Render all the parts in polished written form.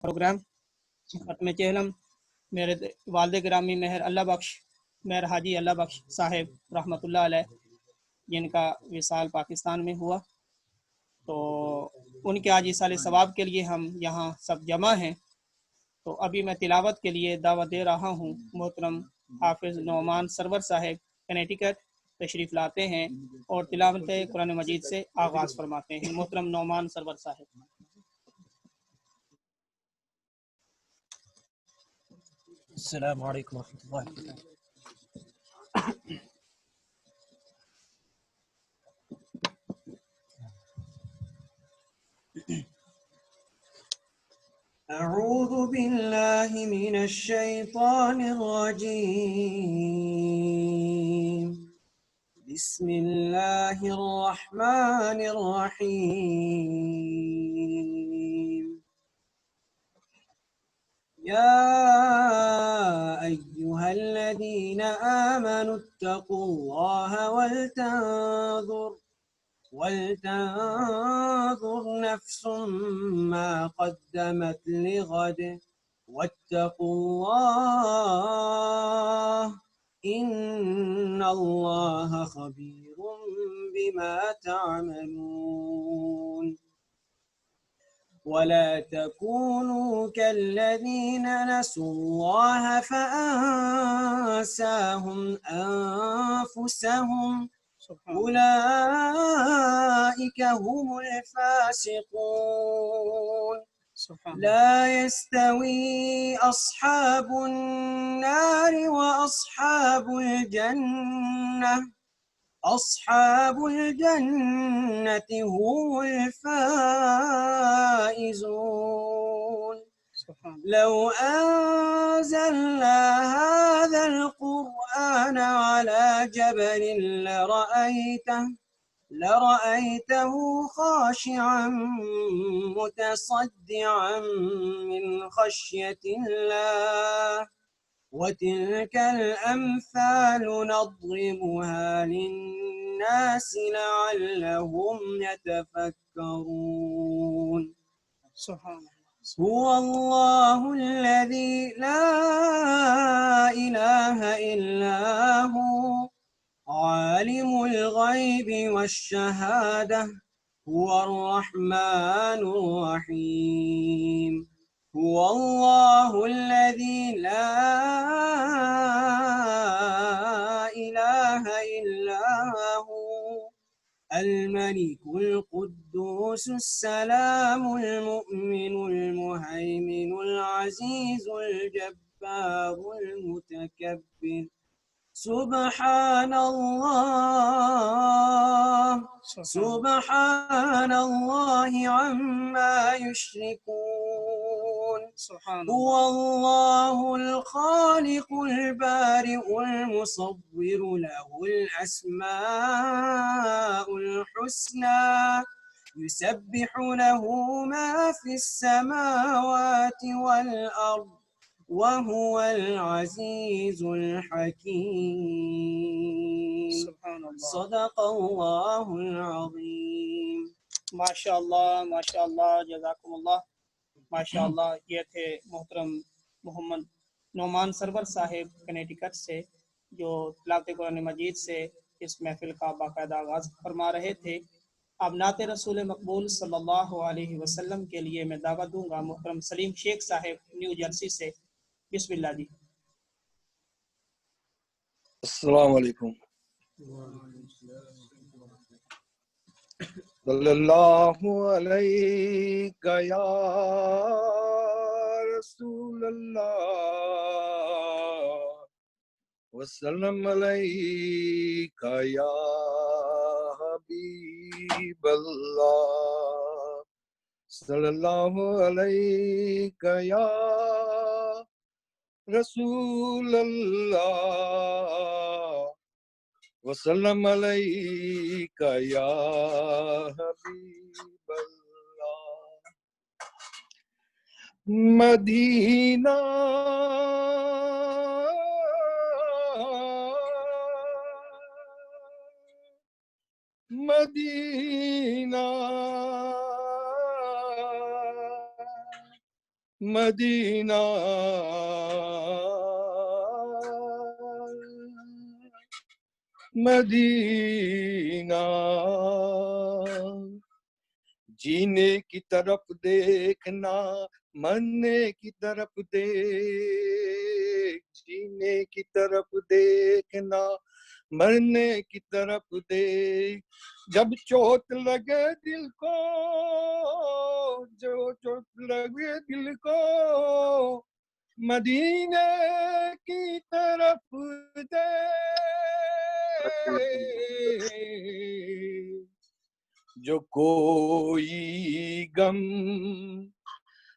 Programme ختم چہلم میرے والد گرامی مہر اللہ بخش مہر حاجی اللہ بخش صاحب رحمۃ اللہ علیہ، جن کا وصال پاکستان میں ہوا، تو ان کے آج ایصال ثواب کے لیے ہم یہاں سب جمع ہیں۔ تو ابھی میں تلاوت کے لیے دعوت دے رہا ہوں۔ محترم حافظ نعمان سرور صاحب کنیٹیکٹ تشریف لاتے ہیں اور تلاوت قرآن مجید سے آغاز فرماتے ہیں۔ محترم نعمان سرور صاحب۔ السلام علیکم ورحمۃ اللہ وبرکاتہ۔ أعوذ بالله من الشيطان الرجيم. بسم الله الرحمن الرحيم. يا أيها الذين آمنوا اتقوا الله ولتنظر نفس ما قدمت لغد واتقوا الله إن الله خبير بما تعملون. ولا تكونوا كالذين نسوا الله فأنساهم أنفسهم أولئك هم الفاسقون. لا يستوي أصحاب النار وأصحاب الجنة هم الفائزون. لو أنزلنا هذا القرآن على جبل لرأيته خاشعا متصدعا من خشية الله. وتلك الأمثال نضربها للناس لعلهم يتفكرون. هو الله الذي لا إله إلا هو عالم الغيب والشهادة هو الرحمن الرحيم. هو الله الذي لا إله إلا هو الملك القدوس السلام المؤمن المهيمن العزيز الجبار المتكبر. سبحان الله عما يشركون. هو الله الخالق البارئ المصور له الأسماء الحسنى يسبح له ما في السماوات والأرض وهو العزيز الحكيم. صدق الله العظيم. ماشاء اللہ جزاکم اللہ۔ ماشاء اللہ، یہ تھے محترم محمد نعمان سرور صاحب کنیٹیکٹ سے، جو تلاوت قرآن مجید سے اس محفل کا باقاعدہ آغاز فرما رہے تھے۔ اب نعت رسول مقبول صلی اللہ علیہ وسلم کے لیے میں دعوت دوں گا محترم سلیم شیخ صاحب نیو جرسی سے۔ بسم اللہ جی۔ السلام علیکم۔ صلی اللہ علیک یا رسول اللہ وسلم علیک یا حبیب اللہ۔ صلی اللہ علیک یا رسول اللہ وسلم علیک یا حبیب اللہ۔ مدینہ مدینہ مدینہ مدینہ جینے کی طرف دیکھنا مرنے کی طرف دیکھ جینے کی طرف دیکھنا مرنے کی طرف دیکھ جب چوٹ لگے دل کو جو چوٹ لگے دل کو مدینے کی طرف دیکھ جو کوئی غم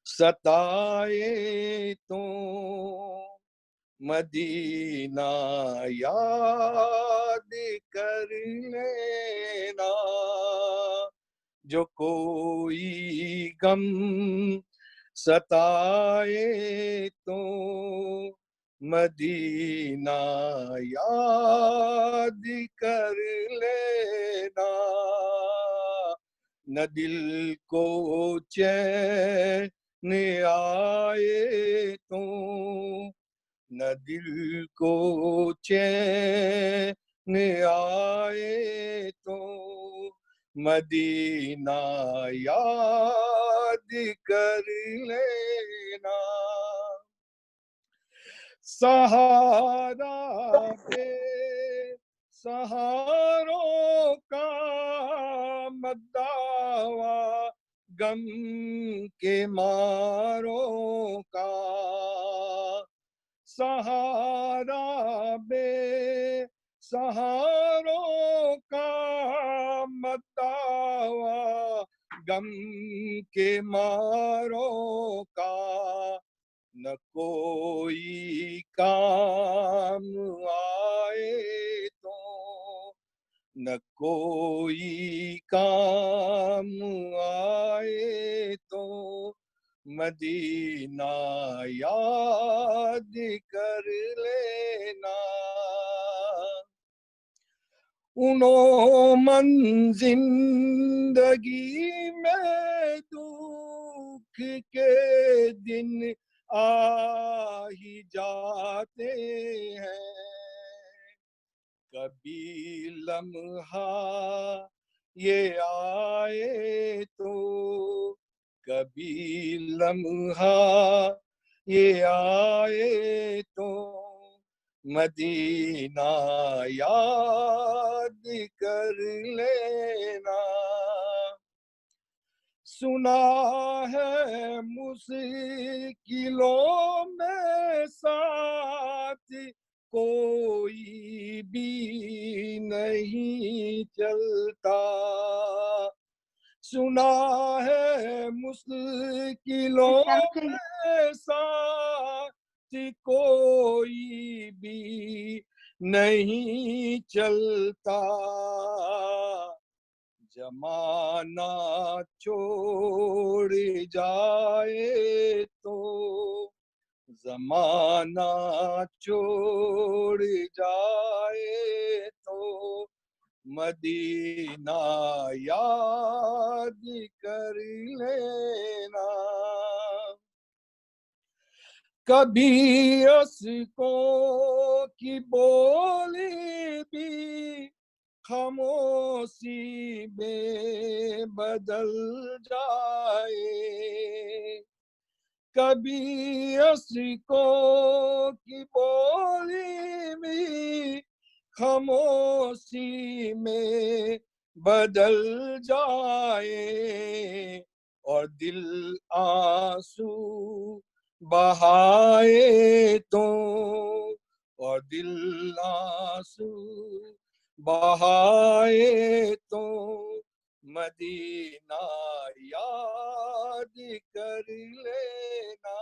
ستائے تو مدینہ یاد کر لینا جو کوئی غم ستائے تو مدینہ یاد کر لینا نہ دل کو چین آئے تو نہ دل کو چین آئے تو مدینہ یاد کر لینا سہارا بے سہاروں کا مداوا غم کے ماروں کا سہارا بے سہاروں کا مداوا غم کے ماروں کا نہ کوئی کام آئے تو نہ کوئی کام آئے تو مدینہ یاد کر لینا انومن زندگی میں دکھ کے دن آ ہی جاتے ہیں کبھی لمحہ یہ آئے تو کبھی لمحہ یہ آئے تو مدینہ یاد کر لینا سنا ہے مشکلوں میں ساتھ کوئی بھی نہیں چلتا سنا ہے مشکلوں میں ساتھ کوئی بھی نہیں چلتا زمانہ چھوڑ جائے تو زمانہ چھوڑ جائے تو مدینہ یاد کر لینا کبھی اشکوں کی بولی بھی خاموشی میں بدل جائے کبھی اشکوں کی بولی بھی خاموشی میں بدل جائے اور دل آنسو بہائے تو اور دل آنسو بہائے تو مدینہ یاد کر لینا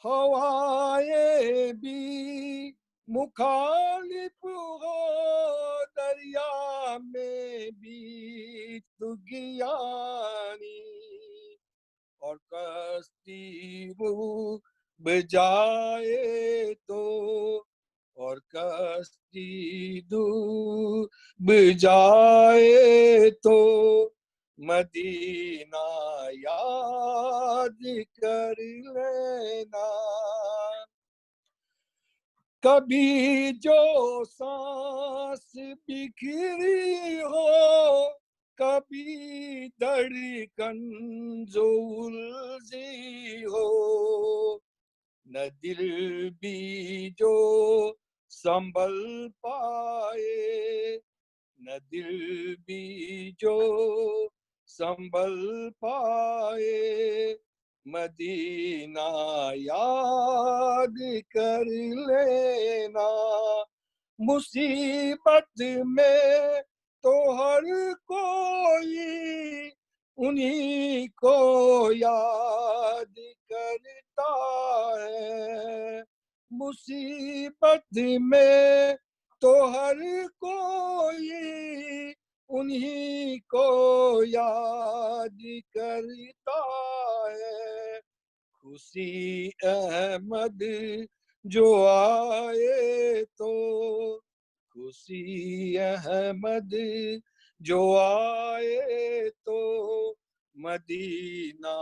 ہوائیں بھی مخالف ہو دریا میں بھی طغیانی اور کشتی ڈوب جائے تو اور کشتی ڈوب جائے تو مدینہ یاد کر لینا. کبھی جو سانس بکھری ہو کبھی دھڑکن جو الجھی ہو نہ دل بھی جو سنبھل پائے نہ دل بھی جو سنبھل پائے مدینہ یاد کر لینا. مصیبت میں تو ہر کوئی انہی کو یاد کرتا ہے. مصیبت میں تو ہر کوئی انہی کو یاد کرتا ہے. خوشی احمد جو آئے تو خوشی احمد جو آئے تو مدینہ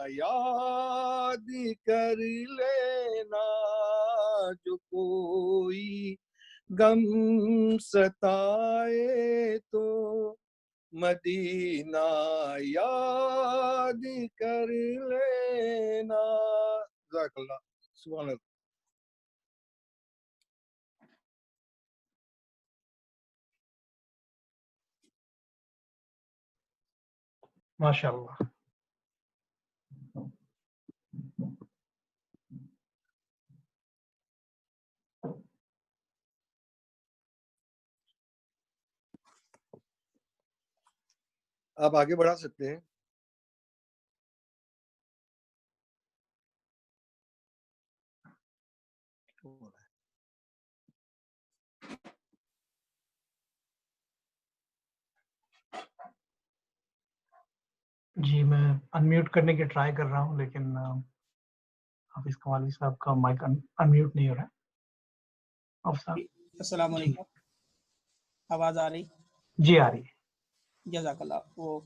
یاد کر لینا. جو کوئی غم ستائے تو مدینہ یاد کر لینا. جزاک اللہ. سبحان اللہ. ماشاء اللہ. آپ آگے بڑھا سکتے ہیں. جی میں انمیوٹ کرنے کی ٹرائی کر رہا ہوں لیکن حافظ کمالی صاحب کا مائک انمیوٹ نہیں ہو رہا ہے. السلام علیکم. آواز آ رہی؟ جی آ رہی ہے. جزاک اللہ. وہ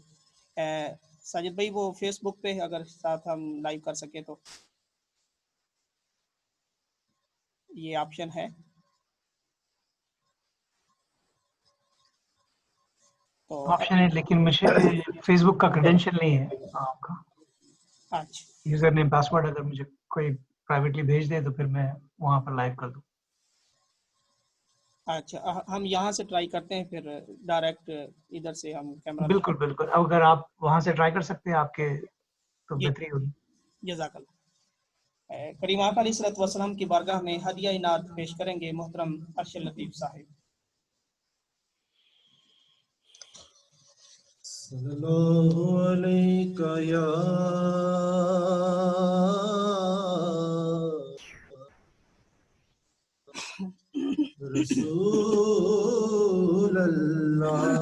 ساجد بھائی وہ فیس بک پہ اگر ساتھ ہم لائیو کر سکیں تو یہ آپشن ہے تو آپشن ہے لیکن مجھے فیس بک کا کریڈینشیل نہیں ہے آپ کا. اچھا یوزر نیم پاسورڈ اگر مجھے کوئی پرائیویٹلی بھیج دے تو پھر میں وہاں پر لائیو کر دوں. اچھا ہم یہاں سے ٹرائی کرتے ہیں پھر ڈائریکٹ ادھر سے ہم کیمرہ. بالکل بالکل. اگر آپ وہاں سے ٹرائی کر سکتے ہیں آپ کے تو بہتری ہوگی. جزاک اللہ. کریم آقا علیہ الصلوۃ والسلام کی بارگاہ میں ہدیہ انعام پیش کریں گے محترم ارشد لطیف صاحب. صلی اللہ علیہ یا رسول اللہ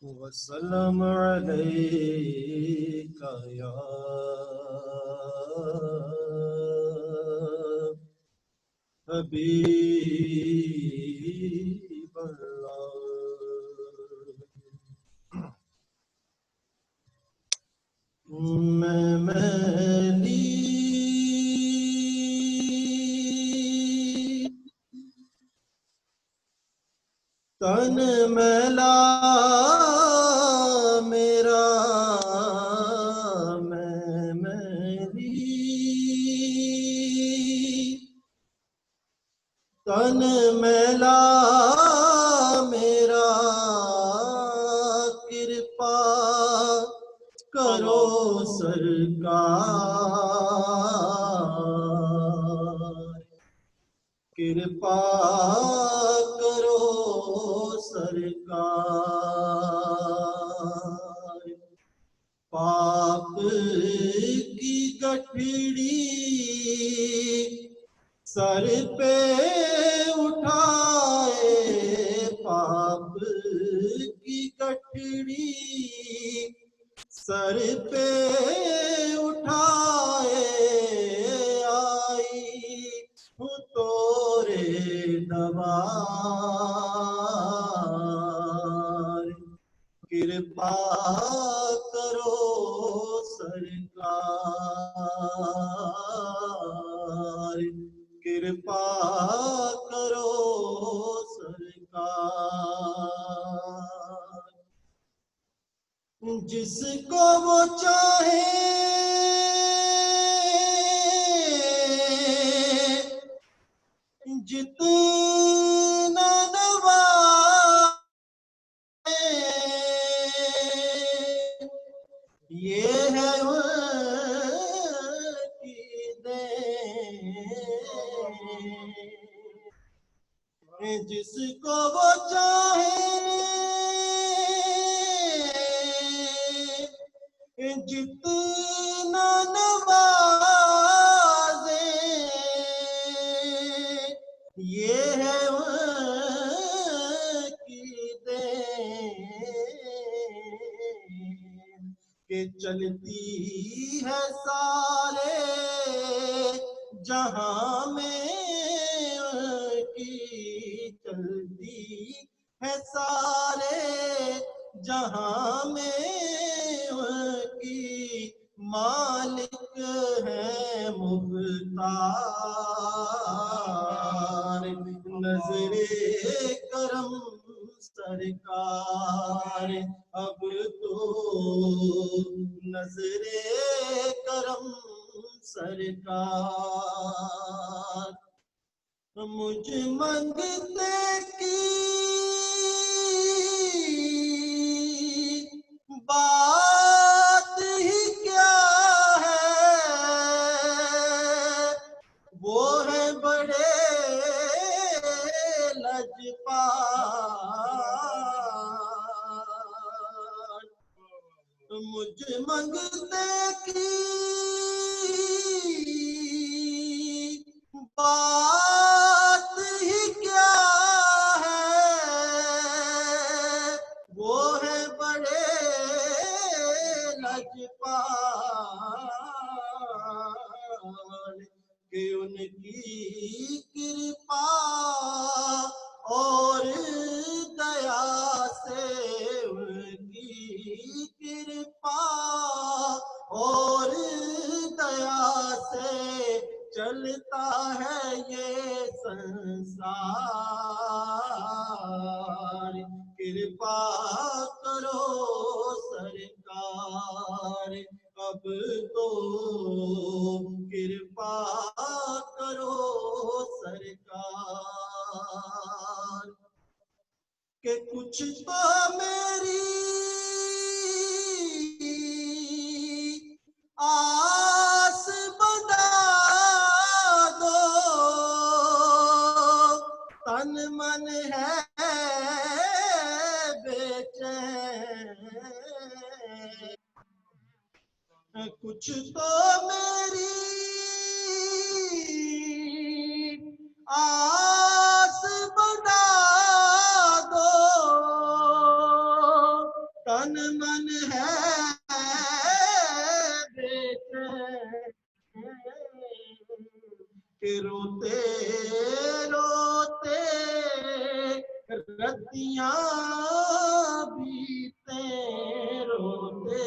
وسلم علیک یا حبیب اللہ. میلی تن میلا میرا میں میلی تن میلا میرا کرپا کرو سرکار کرپا کرو سرکار. پاپ کی گٹھڑی سر پہ اٹھائے پاپ کی گٹھڑی سر پہ اٹھائے آئی ہوں تورے گردوار کرپا کرو سرکار کرپا کرو سرکار جس کو وہ چاہے جتنا نوازے یہ ہے ان کی دین جس کو وہ چاہے جتنا نوازے یہ ہے ان کی دین کہ چلتی ہے سارے جہاں میں ان کی چلتی ہے سارے جہاں میں ان کی مالک ہے مختار نظر کرم سرکار اب تو نظر کرم سرکار مجھ منگتے کی بات ہی کیا ہے وہ ہے بڑے لجپال مجھ منگتے کی بات ہی کیا ہے وہ ہے بڑے لجپال کہ ان کی کرپا اور دیا سے ان کی کرپا اور دیا سے چلتا ہے یہ سنسار کرپا کرو سرکار اب تو کرپا کرو سرکار کہ کچھ تو میری آس بنا دو تن من ہے بے چین کچھ تو میری آس بنا دو تن من ہے بے چین کہ روتے روتے رتیاں بیتے روتے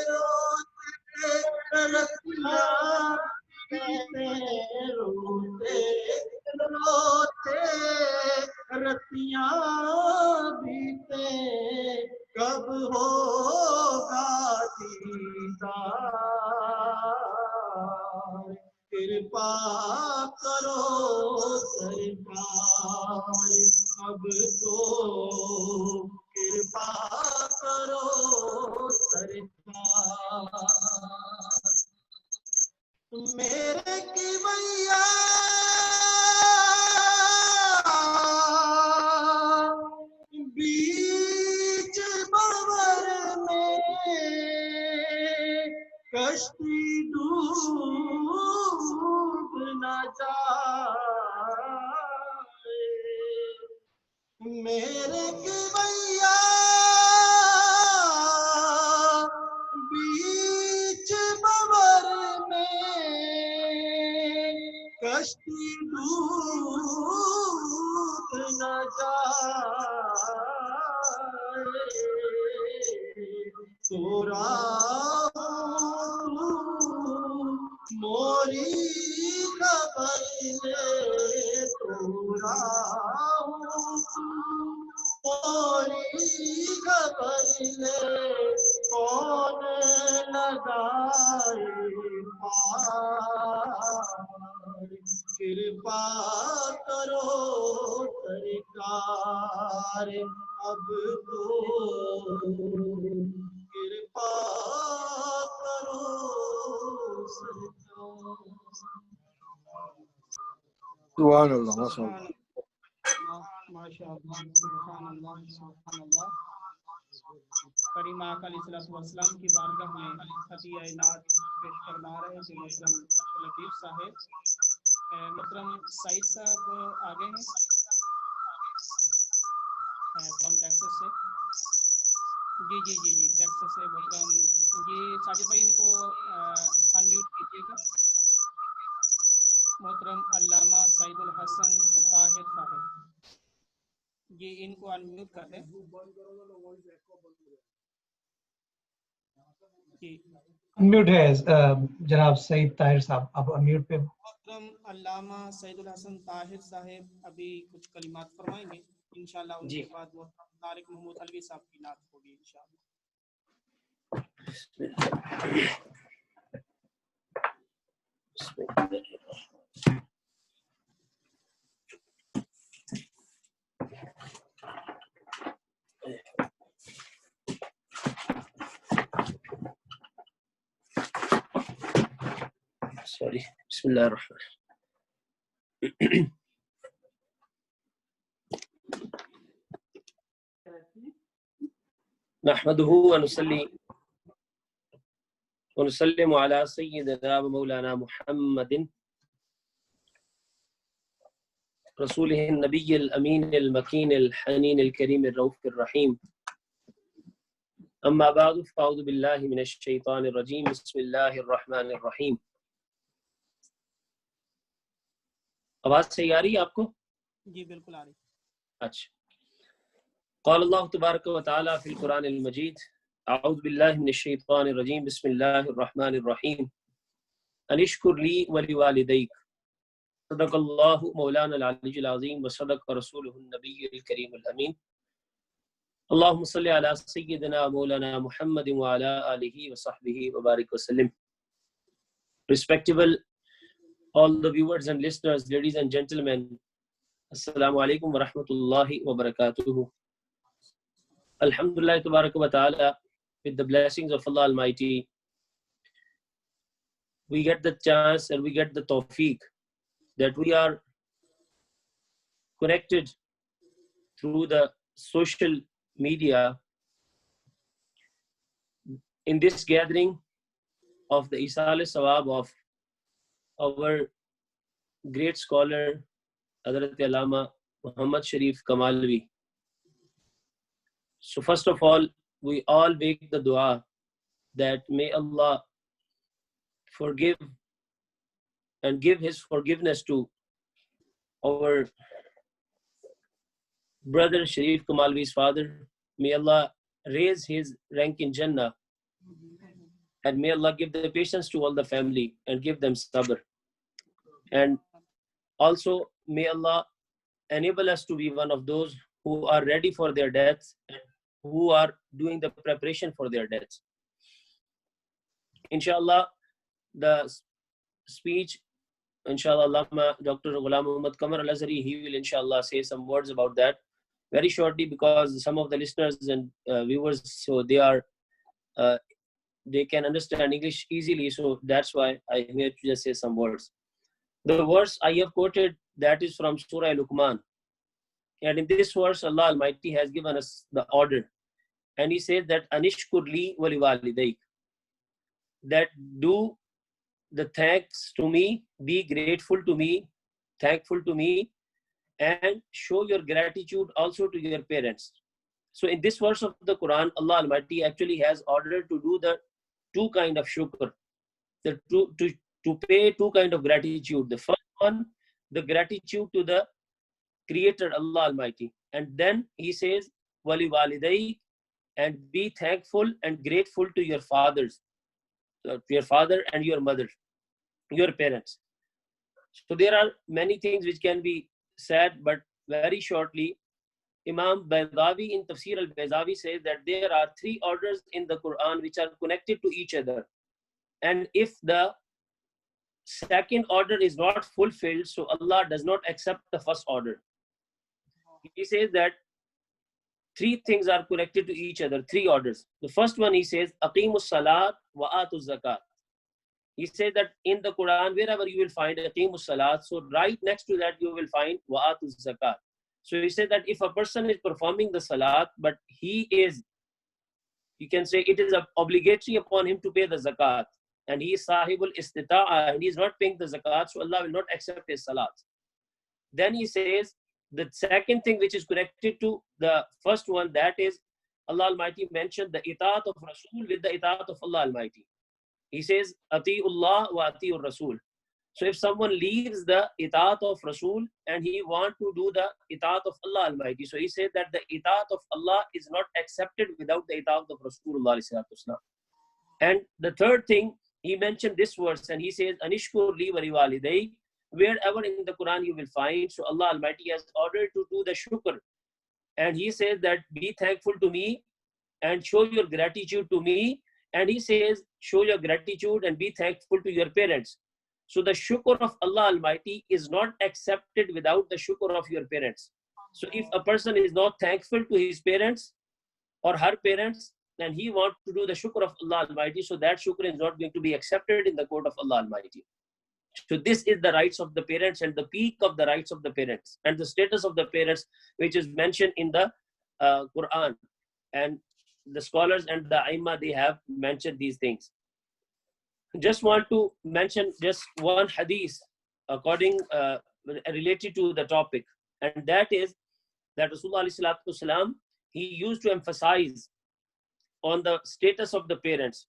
روتے رتیاں بیتے روتے روتے رتیاں بیتے کب ہوگا دیدار کرپا کرو سرکار اب تو کرپا کرو سرکار میرے کیویا بیچ بور میں کشتی ڈوب نہ جائے میرے کیویا بیچ بور میں کشتی ڈوب تورا موری خبر لے تورا موری خبر لے کون لگائے پار کرپا کرو سرکار اب تو کرپا کرو سرکار سبحان اللہ ماشاء اللہ ماشاء اللہ سبحان اللہ سبحان اللہ کریم آقا علیہ الصلوۃ والسلام کی بارگاہ میں عطیہ نعت پیش فرما رہے تھے محترم لطیف صاحب محترم سعید صاحب آگے ہیں فرام ٹیکسس سے جی ٹیکسس سے محترم جی ساجد بھائی ان کو انمیوٹ کیجیے گا محترم علامہ سعید الحسن طاہر صاحب جی ان کو انمیوٹ کر دیں جی انمیوٹ ہے جناب سعید طاہر صاحب، آپ انمیوٹ پہ محترم علامہ سعید الحسن طاہر صاحب ابھی کچھ کلمات فرمائیں گے انشاءاللہ ان کے بعد محترم طارق محمود علوی صاحب کی نعت ہوگی انشاءاللہ سوری بسم اللہ الرحمن نحمده ونصلي ونسلم على سيدنا ومولانا محمد رسوله النبي الأمين المكين الحنين الكريم الرؤوف الرحيم أما بعد فأعوذ بالله من الشيطان الرجيم بسم الله الرحمن الرحيم. آواز صحیح آ رہی ہے آپ کو؟ جی بالکل آ رہی. اچھا. قال الله تبارك وتعالى في القرآن المجيد أعوذ بالله من الشيطان الرجيم بسم الله الرحمن الرحيم أن اشكر لي ولوالديك صدق الله مولانا العلي العظيم وصدق رسوله النبي الكريم الأمين. اللهم صل على سيدنا مولانا محمد وعلى آله وصحبه وبارك وسلم. Respectable all the viewers and listeners, ladies and gentlemen, Assalamu alaikum wa rahmatullahi wa barakatuhu. Alhamdulillah tabaraka wa ta'ala, with the blessings of Allah Almighty, we get the chance and we get the tawfiq that we are connected through the social media in this gathering of the Isal Sawab of our great scholar Hazrat Allama Muhammad Sharif Kamalvi. So first of all, we all make the dua that may Allah forgive and give his forgiveness to our brother Sharif Kamalvi's father. May Allah raise his rank in Jannah, and may Allah give the patience to all the family and give them sabr. And also may Allah enable us to be one of those who are ready for their deaths and who are doing the preparation for their deaths. Inshallah, the speech, inshallah, Dr. Ghulam Muhammad Qamar Al-Azhari, he will inshallah say some words about that very shortly, because some of the listeners and viewers, so they can understand English easily, so that's why I am here to just say some words. The verse I have quoted, that is from Surah Luqman, and in this verse Allah Almighty has given us the order, and he says that anishkur li wa liwalidayk, that do the thanks to me, be grateful to me, thankful to me, and show your gratitude also to your parents. So in this verse of the Quran, Allah Almighty actually has ordered to do the two kind of shukr, to pay two kind of gratitude. The first one, the gratitude to the Creator Allah Almighty, and then he says wali walidai, and be thankful and grateful to your fathers, to your father and your mother, your parents. So there are many things which can be said, but very shortly, Imam Baydawi in Tafsir al-Baydawi says that there are 3 orders in the Quran which are connected to each other. And if the second order is not fulfilled, so Allah does not accept the first order. He says that 3 things are connected to each other, 3 orders. The first one, he says, Aqimus salat wa atuz zakat. He said that in the Quran, wherever you will find Aqimus salat, so right next to that you will find wa atuz zakat. So he said that if a person is performing the salat, but he is, you can say it is obligatory upon him to pay the zakat, and he is sahibul istita'a, and he is not paying the zakat, so Allah will not accept his salat. Then he says, the second thing which is connected to the first one, that is Allah Almighty mentioned the itaat of Rasul with the itaat of Allah Almighty. He says, Ati'ullah wa ati'ur Rasul. So if someone leaves the itaat of Rasul and he want to do the itaat of Allah Almighty, so he said that the itaat of Allah is not accepted without the itaat of Rasulullah. And the third thing, he mentioned this verse and he says, Anishkur li wa liwalidayk. Wherever in the Quran you will find, so Allah Almighty has ordered to do the shukr. And he says that be thankful to me and show your gratitude to me. And he says, show your gratitude and be thankful to your parents. So the shukr of Allah Almighty is not accepted without the shukr of your parents. So if a person is not thankful to his parents or her parents, then he wants to do the shukr of Allah Almighty, so that shukr is not going to be accepted in the court of Allah Almighty. So this is the rights of the parents and the peak of the rights of the parents and the status of the parents, which is mentioned in the Quran. And the scholars and the Aimma, they have mentioned these things. Just want to mention just one hadith according related to the topic, and that is that Rasulullah he used to emphasize on the status of the parents.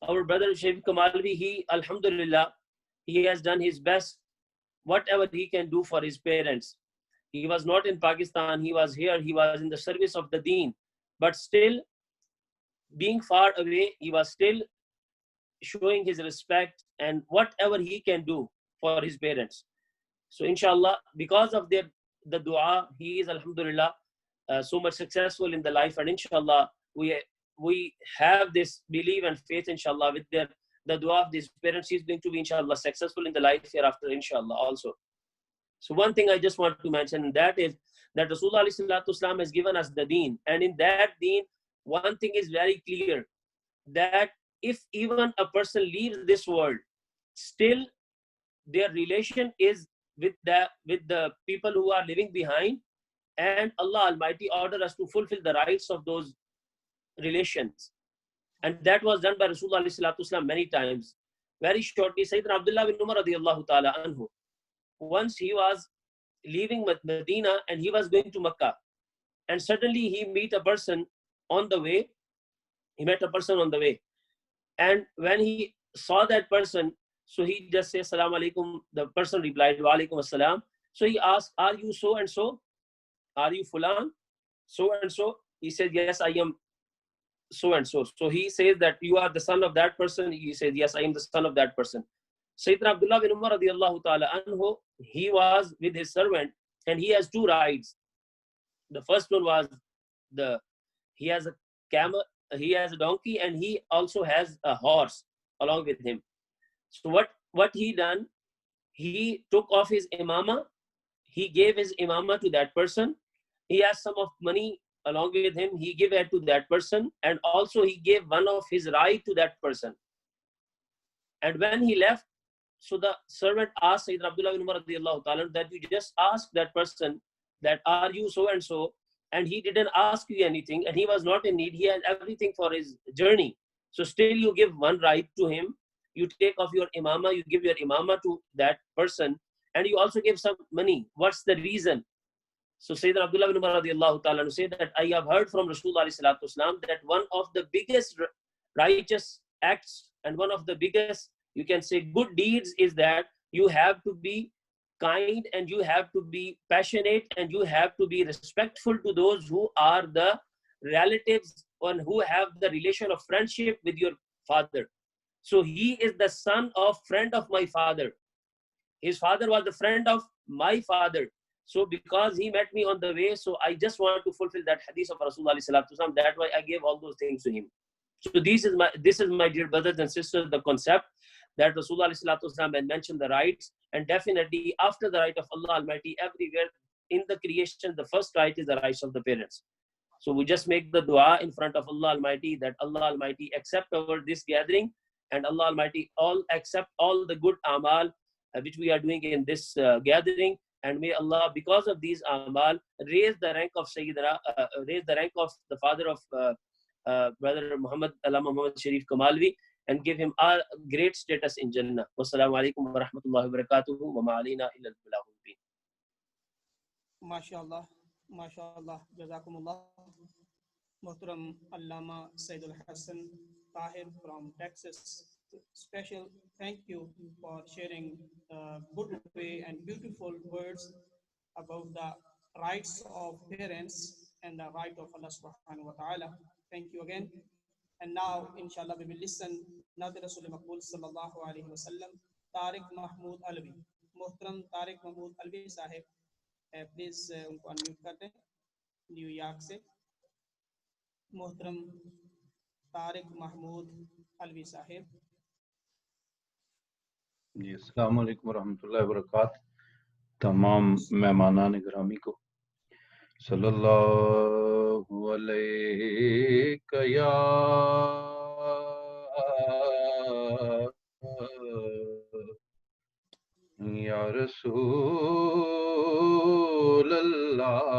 Our brother Shafiq Kamalvi, he alhamdulillah, he has done his best, whatever he can do for his parents. He was not in Pakistan, he was here, he was in the service of the deen, but still being far away, he was still showing his respect and whatever he can do for his parents. So inshallah, because of the dua, he is alhamdulillah so much successful in the life, and inshallah we have this belief and faith inshallah with the dua of these parents, he is going to be inshallah successful in the life hereafter inshallah also. So one thing I just want to mention, and that is that Rasulullah has given us the deen, and in that deen one thing is very clear, that if even a person leaves this world, still their relation is with the people who are living behind, and Allah Almighty ordered us to fulfill the rights of those relations. And that was done by Rasulullah many times. Very shortly, Sayyidina Abdullah bin Umar radiyallahu ta'ala anhu, once he was leaving Medina and he was going to Makkah, and suddenly he met a person on the way. And when he saw that person, so he just said, Assalamu alaikum. The person replied, Wa alaikum assalam. So he asked, are you so and so? Are you Fulan? So and so? He said, yes, I am so and so. So he says that you are the son of that person. He said, yes, I am the son of that person. Sayyidina Abdullah bin Umar radiyallahu ta'ala anhu, he was with his servant and he has 2 rides. The first one was he has a camel, he has a donkey, and he also has a horse along with him. So what he done, he took off his imama, he gave his imama to that person, he has some of money along with him, he gave it to that person, and also he gave one of his ride to that person. And when he left, so the servant asked Sayyidina Abdullah bin Umar radiyallahu ta'ala that you just ask that person that are you so and so, and he didn't ask you anything, and he was not in need, he had everything for his journey. So still you give one ride to him, you take off your imama, you give your imama to that person, and you also give some money. What's the reason? So Sayyidina Abdullah bin Umar radiyallahu ta'ala said that I have heard from Rasulullah that one of the biggest righteous acts and one of the biggest, you can say, good deeds is that you have to be kind and you have to be passionate and you have to be respectful to those who are the relatives and who have the relation of friendship with your father. So he is the son of friend of my father. His father was the friend of my father. So because he met me on the way, so I just want to fulfill that hadith of Rasulullah sallallahu alaihi wasallam. That's why I gave all those things to him. So this is my dear brothers and sisters, the concept that Rasulullah sallallahu alaihi wasallam had mentioned the rights, and definitely after the right of Allah Almighty, everywhere in the creation, the first right is the rights of the parents. So we just make the dua in front of Allah Almighty that Allah Almighty accept our this gathering, and Allah Almighty accept all the good amal which we are doing in this gathering, and may Allah, because of these amal, raise the rank of Sayyidina, raise the rank of the father of brother Muhammad Allama Muhammad Sharif Kamalvi, and give him a great status in Jannah. Wassalamu alaikum wa rahmatullahi wa barakatuhu wa ma alayna illa al-balagh al-mubin. MashaAllah, MashaAllah, Jazakumullah. Muhtaram Allama Sayyidul Hassan Tahir from Texas, special thank you for sharing good way and beautiful words about the rights of parents and the right of Allah subhanahu wa ta'ala. Thank you again. And now, inshallah, we will listen Nabi Rasul Maqbool sallallahu alayhi wa sallam, Tariq Mahmood Alvi. Muhtaram Tariq Mahmood Alvi sahib, please unko unmute kar dein, New York se. Muhtaram Tariq Mahmood Alvi sahib. جی السلام علیکم ورحمۃ اللہ وبرکاتہ. تمام مہمانان گرامی کو صلی اللہ علیہ یا رسول اللہ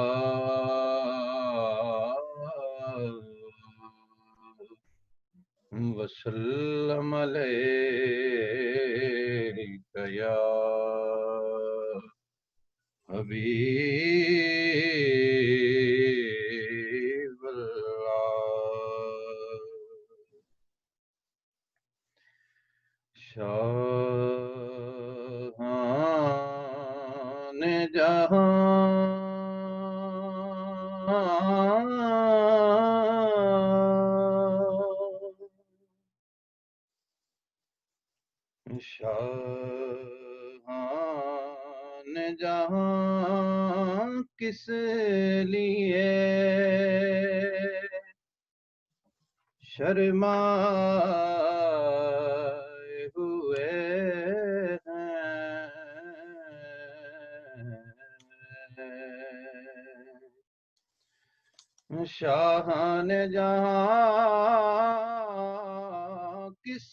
وسلم علیک یا حبیب اللہ. شاہان شاہان جہاں کس لیے شرمائے ہوئے ہیں. شاہان جہاں کس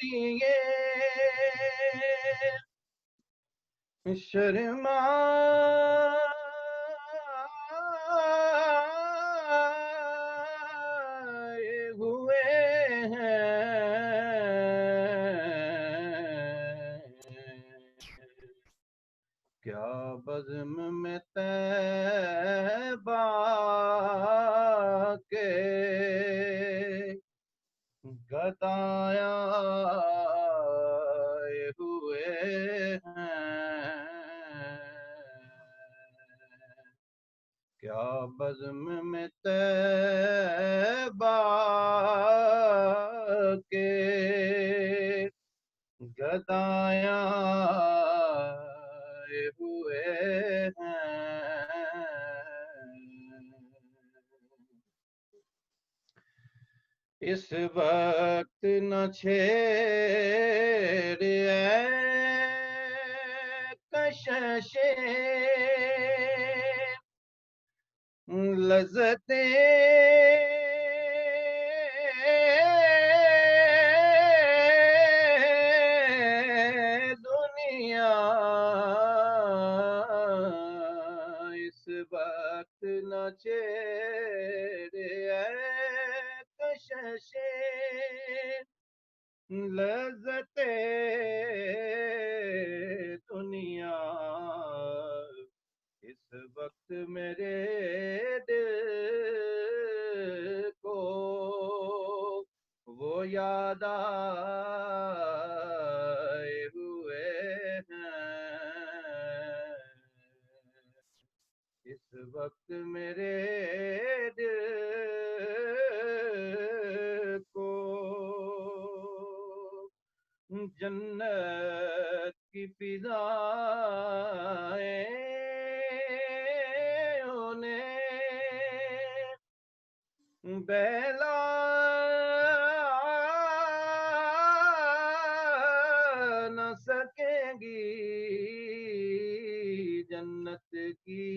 لیے شرمائے ہوئے ہیں. کیا بزم میں طیبہ کے گدایائے ہوئے ہیں. کیا بزم میں طیبہ کے گدایائے ہوئے ہیں. اس وقت نہ چھیڑ اے کشش لذتیں دنیا. اس وقت نہ چھیڑ اے کشش لذتیں دنیا. اس وقت میرے دل کو وہ یاد آئے ہوئے ہیں. اس وقت میرے دل کو جنت کی فضائیں بہلا نہ سکیں گی جنت کی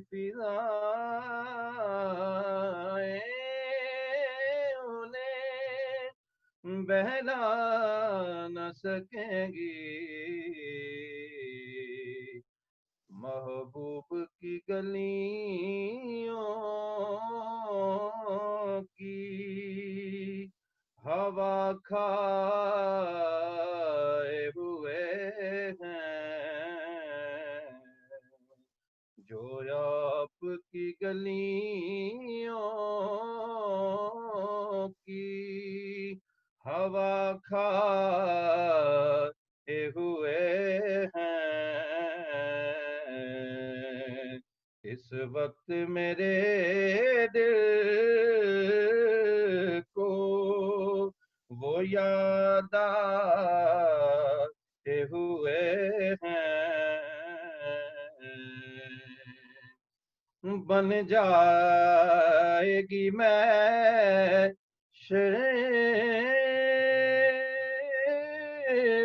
فضائیں انہیں بہلا نہ سکیں گی محبوب کی گلیوں کی ہوا کھائے ہوئے ہیں جو آپ کی گلیوں کی ہوا کھائے ہوئے ہیں اس وقت میرے دل کو وہ یاد آتے ہوئے ہیں بن جائے گی میں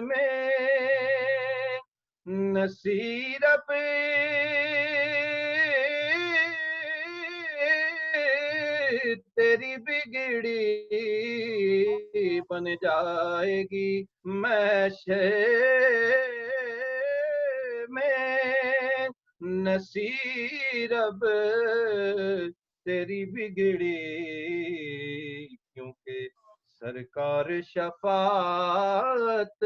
میں نصیرت تیری بگڑی بن جائے گی میں نصیرت تیری بگڑی کیونکہ سرکار شفاعت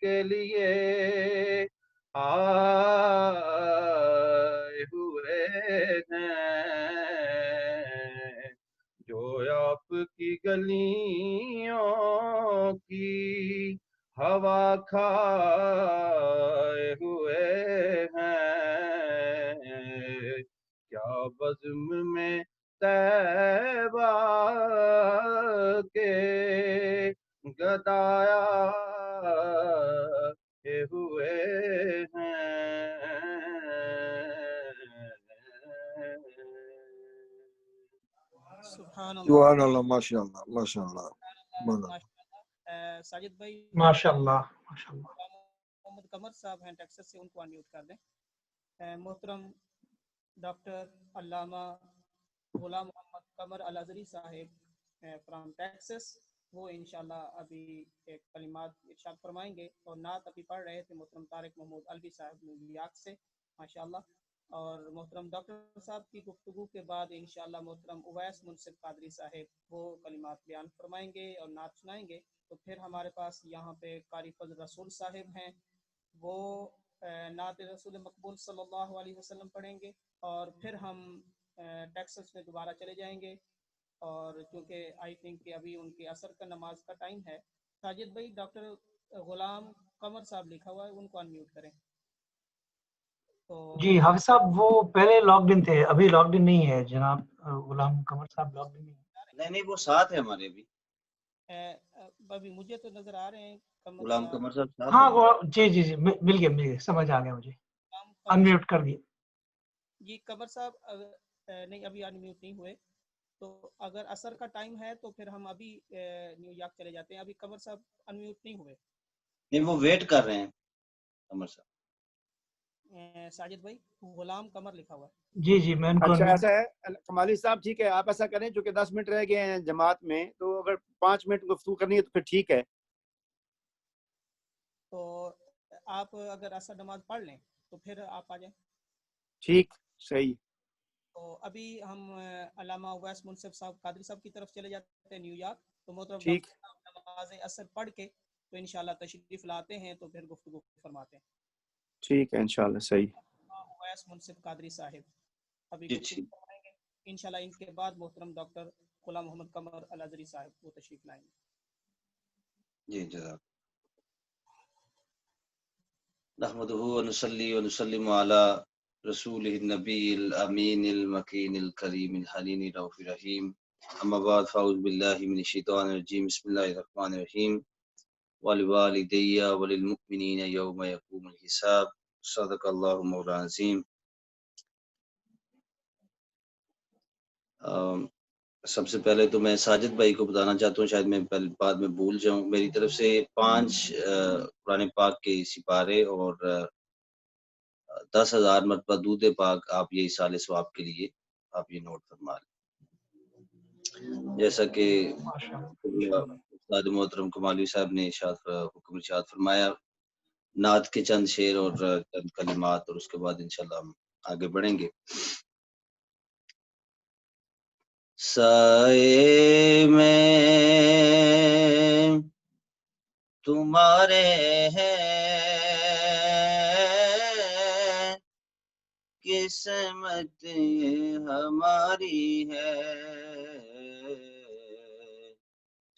کے لیے آئے ہوئے ہیں جو آپ کی گلیوں کی ہوا کھائے ہوئے ہیں کیا بزم میں طیبہ کے گدایا ہوئے ہیں سبحان اللہ سبحان اللہ ماشاء اللہ ماشاء اللہ ساجد بھائی ماشاء اللہ ماشاء اللہ. محمد قمر صاحب ہیں ٹیکساس سے، ان کو انمیوٹ کر دیں. محترم ڈاکٹر علامہ غلام محمد قمر الازہری صاحب فرام ٹیکساس، وہ انشاءاللہ ابھی ایک کلمات ارشاد فرمائیں گے، اور نعت ابھی پڑھ رہے تھے محترم طارق محمود الوی صاحب نیو یارک سے ماشاءاللہ. اور محترم ڈاکٹر صاحب کی گفتگو کے بعد انشاءاللہ محترم اویس منصف قادری صاحب وہ کلمات بیان فرمائیں گے اور نعت سنائیں گے. تو پھر ہمارے پاس یہاں پہ قاری فضل رسول صاحب ہیں، وہ نعت رسول مقبول صلی اللہ علیہ وسلم پڑھیں گے، اور پھر ہم ٹیکساس میں دوبارہ چلے جائیں گے. اور چونکہ آئی تھنک کہ ابھی ان کی عصر کا نماز کا ٹائم ہے. ساجد بھائی ڈاکٹر غلام قمر صاحب لکھا ہوا ہے، ان کو انمیوٹ کریں. تو جی حافظ صاحب وہ پہلے لاکڈ ان تھے، ابھی لاکڈ ان نہیں ہے جناب. غلام قمر صاحب لاکڈ ان نہیں ہے. نہیں وہ ساتھ ہے ہمارے بھی. ابھی مجھے تو نظر آ رہے ہیں غلام قمر صاحب ساتھ ہاں ہیں. جی جی جی مل گئے سمجھ آ گیا مجھے. انمیوٹ کر دیے جی قمر صاحب نہیں ابھی انمیوٹ نہیں ہوئے. تو اگر عصر کا ٹائم ہے تو پھر ہم ابھی نیو یارک چلے جاتے ہیں. ابھی قمر صاحب انمیوٹ نہیں ہوئے. نہیں وہ ویٹ کر رہے ہیں قمر صاحب. ساجد بھائی غلام قمر لکھا ہوا ہے. جی جی میں ان کو اچھا ایسا ہے کمالی صاحب، ٹھیک ہے آپ ایسا کریں چونکہ 10 منٹ رہ گئے ہیں جماعت میں، تو اگر 5 منٹ گفتگو کرنی ہے تو پھر ٹھیک ہے. تو آپ اگر عصر نماز پڑھ لیں تو پھر آپ آ جائیں. ٹھیک صحیح. تو ابھی ہم علامہ اویس منصف صاحب قادری صاحب کی طرف چلے جاتے ہیں نیو یارک. تو محترم ٹھیک نماز عصر پڑھ کے تو انشاءاللہ تشریف لاتے ہیں تو پھر گفتگو فرماتے ہیں. ٹھیک ہے انشاءاللہ صحیح. اویس منصف قادری صاحب ابھی جی گفتگو ٹھیک. فرمائیں گے انشاءاللہ. ان کے بعد محترم ڈاکٹر غلام محمد قمر الازہری صاحب وہ تشریف لائیں گے. جی جزاک. نحمدہ ونصلی ونسلم علی رسوله النبي الأمين المكين الكريم الحليم الرؤوف الرحيم. أما بعد فأعوذ بالله من الشيطان الرجيم. بسم الله الرحمن الرحيم. ولوالدي وللمؤمنين يوم يقوم الحساب. صدق الله مولانا العظيم. سب سے پہلے تو میں ساجد بھائی کو بتانا چاہتا ہوں، شاید میں بعد میں بھول جاؤں، میری طرف سے 5 قرآن پاک کے سپارے اور 10,000 مرتبہ دودھ پاک آپ یہ سال ثواب کے لیے آپ یہ نوٹ فرما لیں. جیسا کہ استاد محترم کمالوی صاحب نے حکم ارشاد فرمایا، نعت کے چند شعر اور چند کلمات، اور اس کے بعد انشاءاللہ ہم آگے بڑھیں گے. سائے میں تمہارے ہیں قسمت یہ ہماری ہے،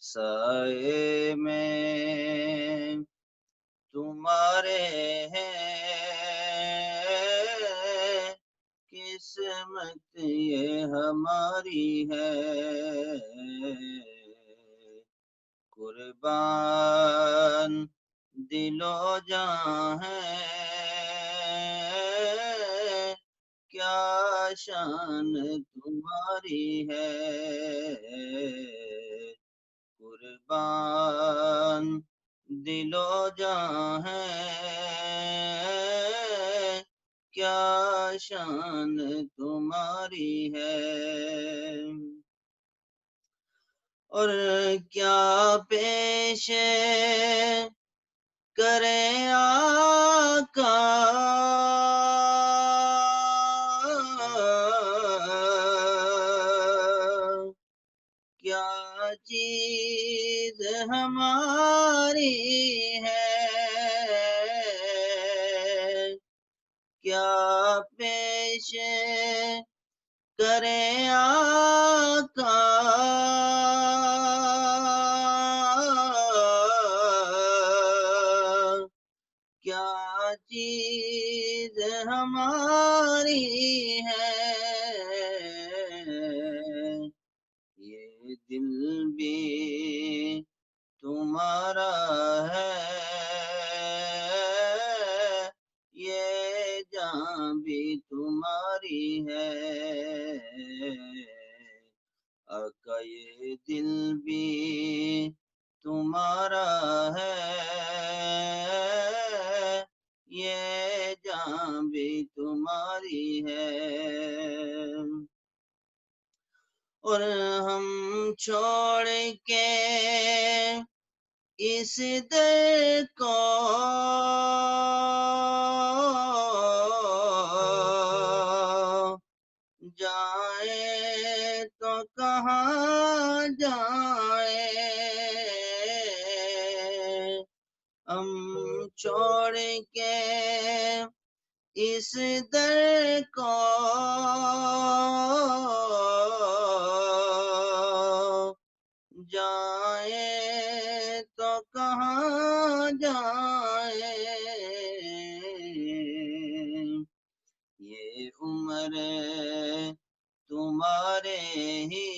سائے میں تمہارے ہیں قسمت یہ ہماری ہے، قربان دل و جاں ہے کیا شان تمہاری ہے، قربان دل و جاں ہے کیا شان تمہاری ہے، اور کیا پیش کرے آقا کیا چیز ہماری ہے، کیا پیش کرے آقا کیا چیز ہماری ہے، یہ دل بھی تمہارا ہے، یہ جاں بھی تمہاری ہے، آقا یہ دل بھی تمہارا ہے، یہ جاں بھی تمہاری ہے، اور ہم چھوڑ کے اس در کو جائیں تو کہاں جائیں، ہم چھوڑ کے اس در کو جائیں تو کہاں جائیں، یہ عمر تمہارے ہی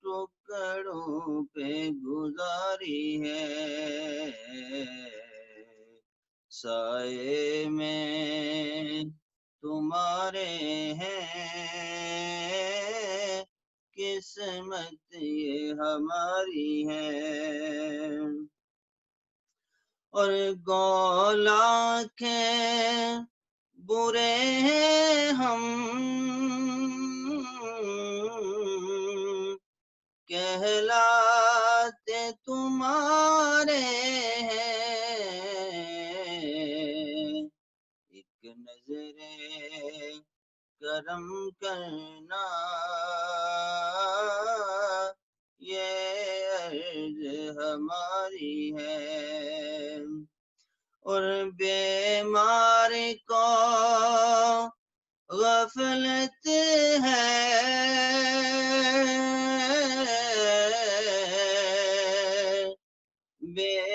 ٹکڑوں پہ گزاری ہے، سائے میں تمہارے ہیں قسمت یہ ہماری ہے، اور گولا کے برے ہیں ہم کہلاتے تمہارے ہیں، ایک نظر کرم کرنا یہ عرض ہماری ہے، اور بیمار کو غفلت ہے بے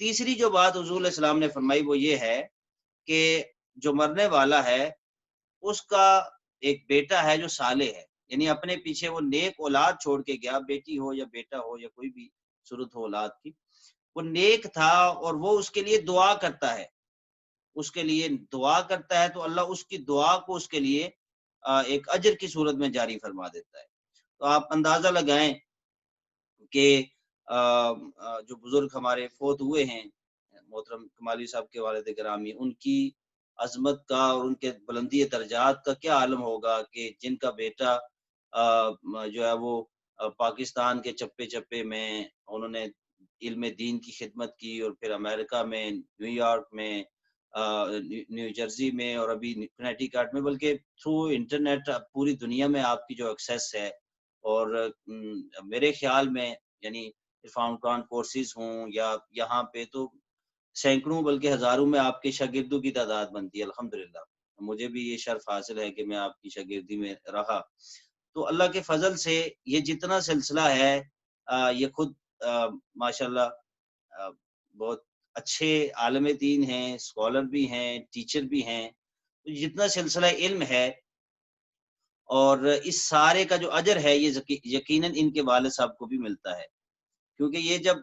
تیسری جو بات حضور علیہ السلام نے فرمائی وہ یہ ہے کہ جو مرنے والا ہے اس کا ایک بیٹا ہے جو صالح ہے، یعنی اپنے پیچھے وہ نیک اولاد چھوڑ کے گیا، بیٹی ہو یا بیٹا ہو یا کوئی بھی صورت ہو اولاد کی، وہ نیک تھا اور وہ اس کے لیے دعا کرتا ہے، اس کے لیے دعا کرتا ہے تو اللہ اس کی دعا کو اس کے لیے ایک اجر کی صورت میں جاری فرما دیتا ہے۔ تو آپ اندازہ لگائیں کہ جو بزرگ ہمارے فوت ہوئے ہیں، محترم کمالی صاحب کے والد گرامی، ان کی عظمت کا اور ان کے بلندی درجات کا کیا عالم ہوگا کہ جن کا بیٹا جو ہے وہ پاکستان کے چپے چپے میں انہوں نے علم دین کی خدمت کی، اور پھر امریکہ میں، نیو یارک میں، نیو جرسی میں، اور ابھی کنیٹیکٹ میں، بلکہ تھرو انٹرنیٹ پوری دنیا میں آپ کی جو ایکسیس ہے، اور میرے خیال میں یعنی عرفان قرآن کورسز ہوں یا یہاں پہ تو سینکڑوں بلکہ ہزاروں میں آپ کے شاگردوں کی تعداد بنتی ہے الحمدللہ۔ مجھے بھی یہ شرف حاصل ہے کہ میں آپ کی شاگردی میں رہا، تو اللہ کے فضل سے یہ جتنا سلسلہ ہے یہ خود ماشاءاللہ بہت اچھے عالم دین ہیں، اسکالر بھی ہیں، ٹیچر بھی ہیں، جتنا سلسلہ علم ہے اور اس سارے کا جو اجر ہے یہ یقیناً ان کے والد صاحب کو بھی ملتا ہے، کیونکہ یہ جب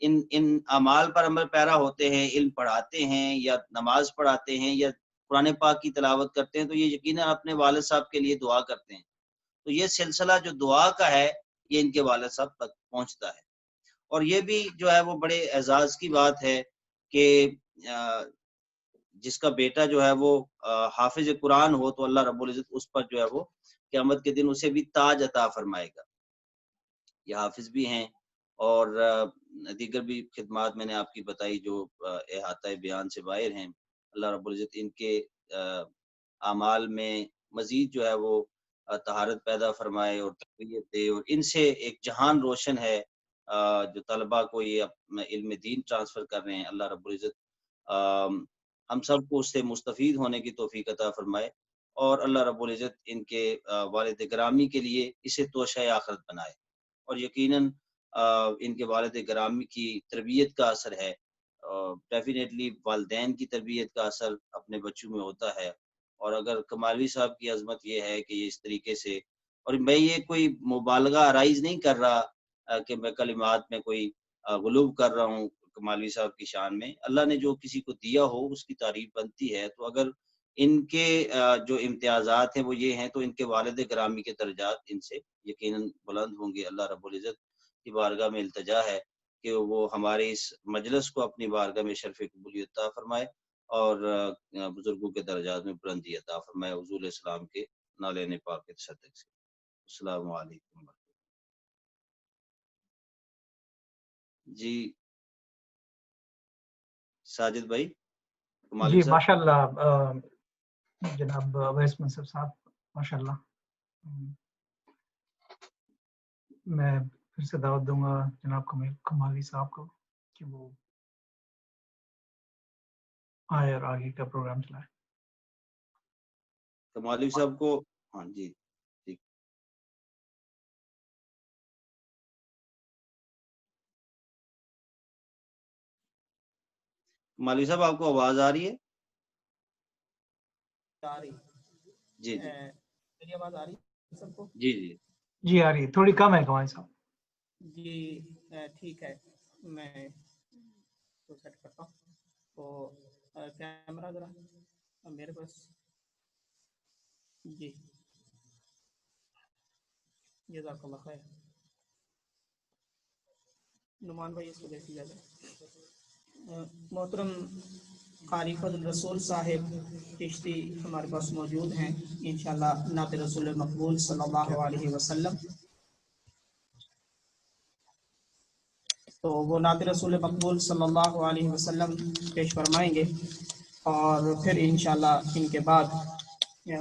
ان اعمال پر عمل پیرا ہوتے ہیں، علم پڑھاتے ہیں یا نماز پڑھاتے ہیں یا قرآن پاک کی تلاوت کرتے ہیں، تو یہ یقیناً اپنے والد صاحب کے لیے دعا کرتے ہیں، تو یہ سلسلہ جو دعا کا ہے یہ ان کے والد صاحب تک پہنچتا ہے۔ اور یہ بھی جو ہے وہ بڑے اعزاز کی بات ہے کہ جس کا بیٹا جو ہے وہ حافظ قرآن ہو تو اللہ رب العزت اس پر جو ہے وہ قیامت کے دن اسے بھی تاج عطا فرمائے گا۔ یہ حافظ بھی ہیں اور دیگر بھی خدمات میں نے آپ کی بتائی جو احاطہ بیان سے باہر ہیں، اللہ رب العزت ان کے اعمال میں مزید جو ہے وہ طہارت پیدا فرمائے اور تربیت دے، اور ان سے ایک جہان روشن ہے جو طلباء کو یہ اپنا علم دین ٹرانسفر کر رہے ہیں، اللہ رب العزت ہم سب کو اس سے مستفید ہونے کی توفیق عطا فرمائے، اور اللہ رب العزت ان کے والد گرامی کے لیے اسے توشہ آخرت بنائے، اور یقیناً ان کے والد گرامی کی تربیت کا اثر ہے، ڈیفینیٹلی والدین کی تربیت کا اثر اپنے بچوں میں ہوتا ہے، اور اگر کمالوی صاحب کی عظمت یہ ہے کہ یہ اس طریقے سے، اور میں یہ کوئی مبالغہ آرائز نہیں کر رہا کہ میں کلمات میں کوئی غلو کر رہا ہوں کمالوی صاحب کی شان میں، اللہ نے جو کسی کو دیا ہو اس کی تعریف بنتی ہے، تو اگر ان کے جو امتیازات ہیں وہ یہ ہیں تو ان کے والد گرامی کے درجات ان سے یقیناً بلند ہوں گے۔ اللہ رب العزت کی بارگاہ میں التجا ہے کہ وہ ہمارے اس مجلس کو اپنی بارگاہ میں شرف قبولیت عطا فرمائے اور بزرگوں کے درجات میں بلندی عطا فرمائے، حضور علیہ السلام کے نالین پاک کے تصدق سے۔ السلام علیکم۔ جی ساجد بھائی، کمالی جی صاحب۔ ماشاءاللہ جناب اویس منصف صاحب، ماشاءاللہ میں پھر سے دعوت دوں گا جناب کمالی صاحب کو کہ وہ آئے اور آگے کا پروگرام چلائے۔ کمالی صاحب کو ہاں جی ٹھیک۔ کمالی صاحب آپ کو آواز آ رہی ہے؟ آ رہی جی جی میری آواز آ رہی ہے سب کو؟ جی جی جی آ رہی ہے، تھوڑی کم ہے کمالی صاحب۔ جی ٹھیک ہے، میں تو سیٹ کرتا ہوں، تو کیمرہ ذرا میرے پاس، جی جزاک اللہ خیر۔ نعمان بھائی اس کو دیکھ لیا جائے۔ محترم قاری فضل رسول صاحب چشتی ہمارے پاس موجود ہیں، انشاءاللہ نعت رسول مقبول صلی اللہ علیہ وسلم، تو وہ نعت رسول مقبول صلی اللہ علیہ وسلم پیش فرمائیں گے، اور پھر انشاءاللہ ان کے بعد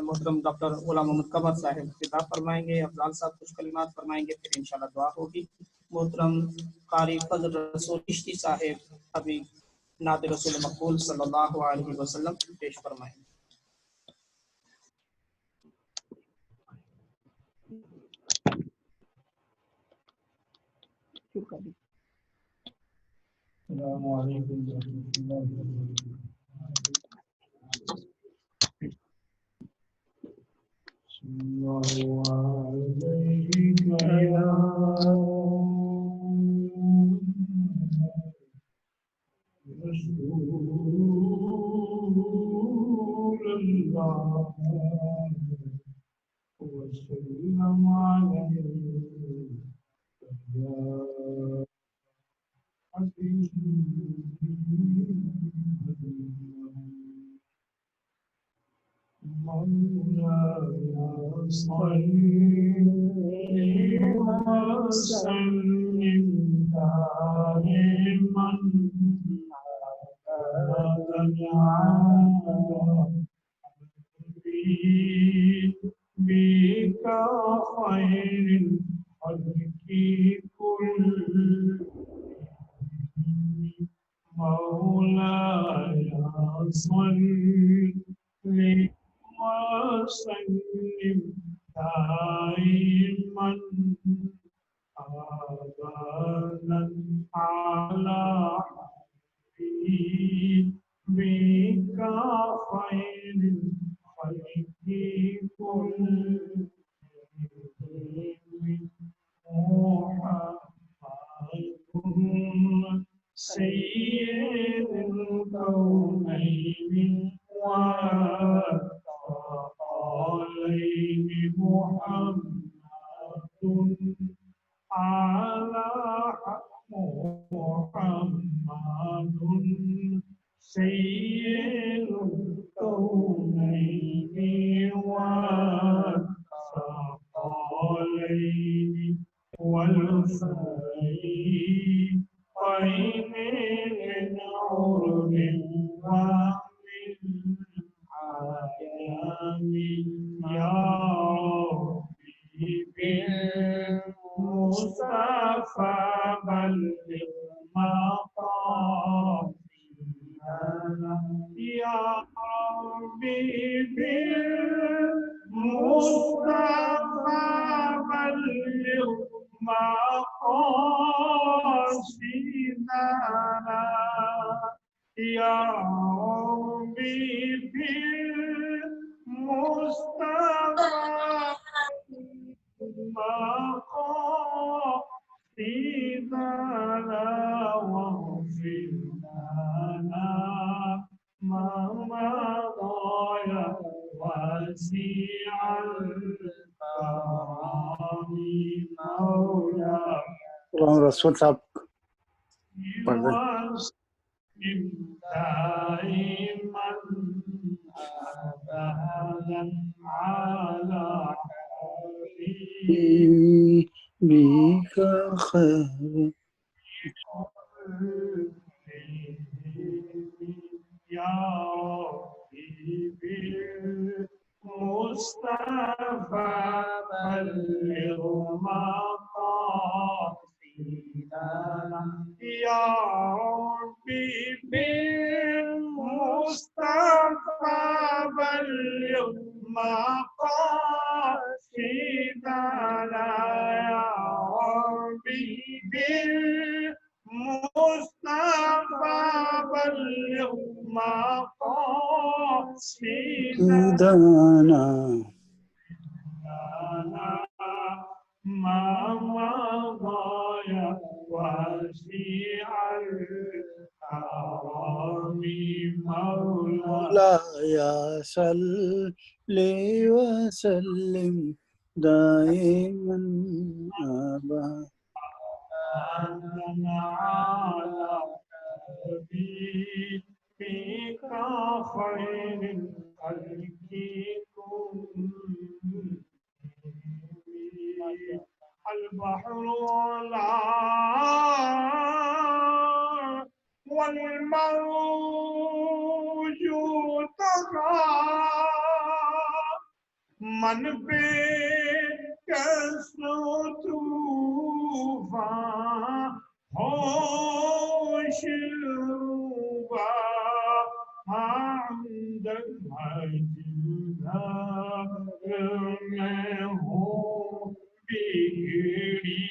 محترم ڈاکٹر غلام محمد قمر صاحب خطاب فرمائیں گے، افضال صاحب کچھ کلمات فرمائیں گے، پھر انشاءاللہ دعا ہوگی۔ محترم قاری فضل رسول چشتی صاحب ابھی نعت رسول مقبول صلی اللہ علیہ وسلم پیش فرمائیں گے۔ السلام علیکم ورحمۃ اللہ وبرکاتہ. وسلم مولاي صل وسلم دائما أبدا بك خير الخلق كلهم مولاي صل وسلم دائما أبدا على حبيبك خير الخلق كلهم محمد سيد الكونين والثقلين محمد على محمد سيد الكونين والثقلين والفريقين من عرب ومن عجم يا ربي بالمصطفى بلغ مقاصدنا يا ربي بالمصطفى بلغ مقاصدنا يا ربي بالمصطفى مقاصدنا واغفر لنا ما مضى يا واسع الكرم مولاي. رسول صاحب پڑھ دیں. دائما أبدا على حبيبك خير يا ربي بالمصطفى بلغ مقاصدنا يا ربي بالمصطفى بلغ مقاصدنا يا ربي بالمصطفى بلغ مقاصدنا ما مضى يا واسع الكرم مولاي صل وسلم دائما أبدا على حبيبك خير الخلق كلهم البحر لا والموج ترى من پہ کسو طوفان ہوش روبا عند المجدر میں ہوں بگڑی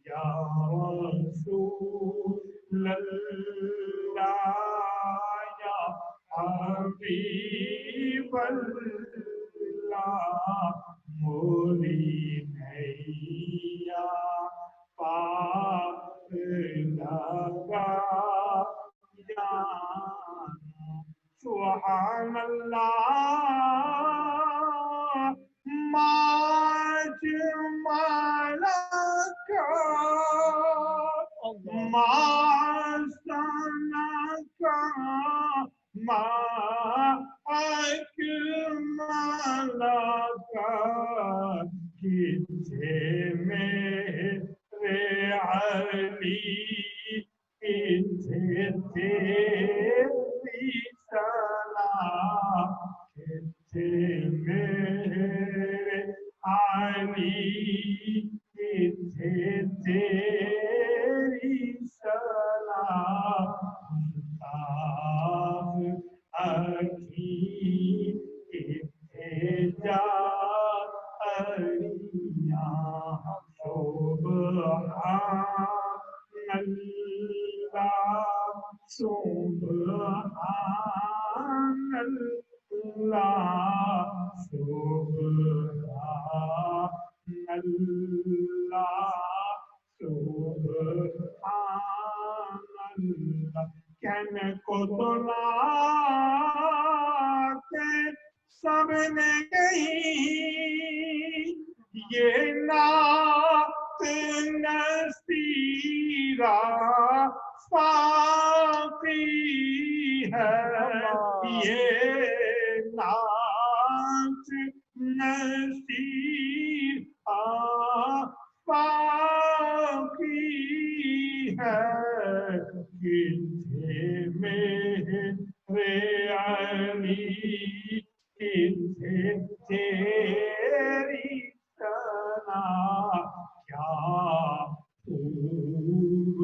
یا رسول اللہ یا حبیب اللہ موری نیا پاک لگا سبحان اللہ ما جمالک ما سنک ما اکملک کتھے میرے علی کتھے تیری سلام کتھے میرے علی کتھے تیری سلام مصطفیٰ اکی کتھے جا سبحان اللہ سبحان اللہ سبحان اللہ سبحان اللہ کہنے کو تو نعتیں سب نے کہیں یہ نعت نصیرہ ساقی ہے یہ نعت نصیرہ ساقی ہے کتھے میرے علی کتھے تیری ثنا کیا خوب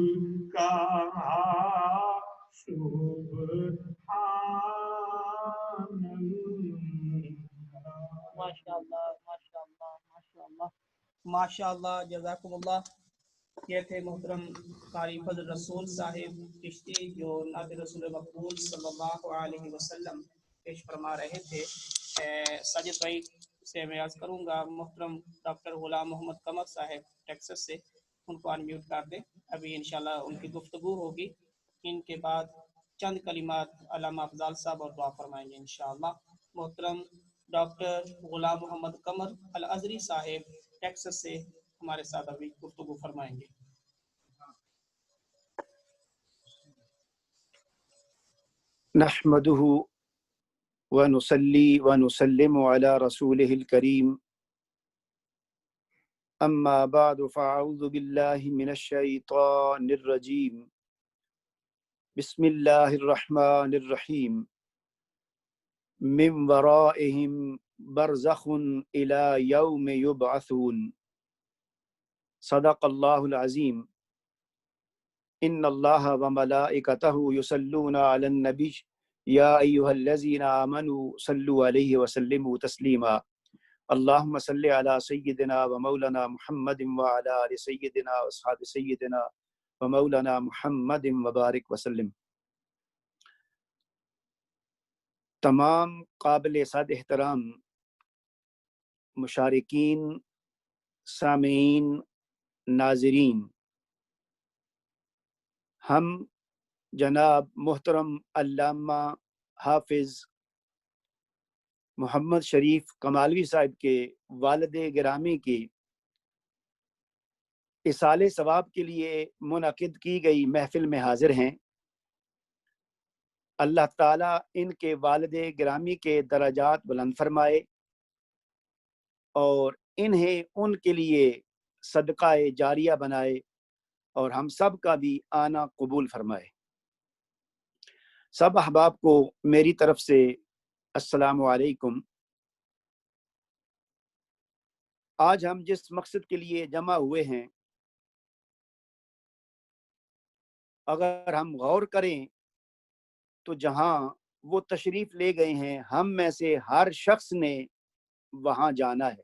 کہا سبحان اللہ ماشاءاللہ ماشاءاللہ ماشاءاللہ ماشاءاللہ جزاکم اللہ. یہ تھے محترم قاری فضل رسول صاحب چشتی جو نعت رسول مقبول صلی اللہ علیہ وسلم پیش فرما رہے تھے. ساجد بھائی سے میں عرض کروں گا محترم ڈاکٹر غلام محمد قمر صاحب ٹیکساس سے ان کو انمیوٹ کر دیں. ابھی انشاءاللہ ان کی گفتگو ہوگی. ان کے بعد چند کلمات علامہ افضال صاحب اور دعا فرمائیں گے انشاءاللہ. محترم ڈاکٹر غلام محمد قمر الازری صاحب ٹیکساس سے ہمارے ساتھ ابھی گفتگو فرمائیں گے. نحمده ونصلي ونسلم على رسوله الكريم أما بعد فأعوذ بالله من الشيطان الرجيم بسم الله الرحمن الرحيم من ورائهم برزخ إلى يوم يبعثون صدق الله العظيم إن الله وملائكته يصلون على النبي يا أيها الذين آمنوا صلوا عليه وسلموا تسليما اللهم صل على سيدنا ومولانا محمد وعلى آل سيدنا وأصحاب سيدنا ومولانا محمد وبارك وسلم. تمام قابل صد احترام مشارکین، سامعین، ناظرین، ہم جناب محترم علامہ حافظ محمد شریف کمالوی صاحب کے والد گرامی کی اصال ثواب کے لیے منعقد کی گئی محفل میں حاضر ہیں. اللہ تعالیٰ ان کے والد گرامی کے درجات بلند فرمائے اور انہیں ان کے لیے صدقہ جاریہ بنائے اور ہم سب کا بھی آنا قبول فرمائے. سب احباب کو میری طرف سے السلام علیکم. آج ہم جس مقصد کے لیے جمع ہوئے ہیں، اگر ہم غور کریں تو جہاں وہ تشریف لے گئے ہیں ہم میں سے ہر شخص نے وہاں جانا ہے.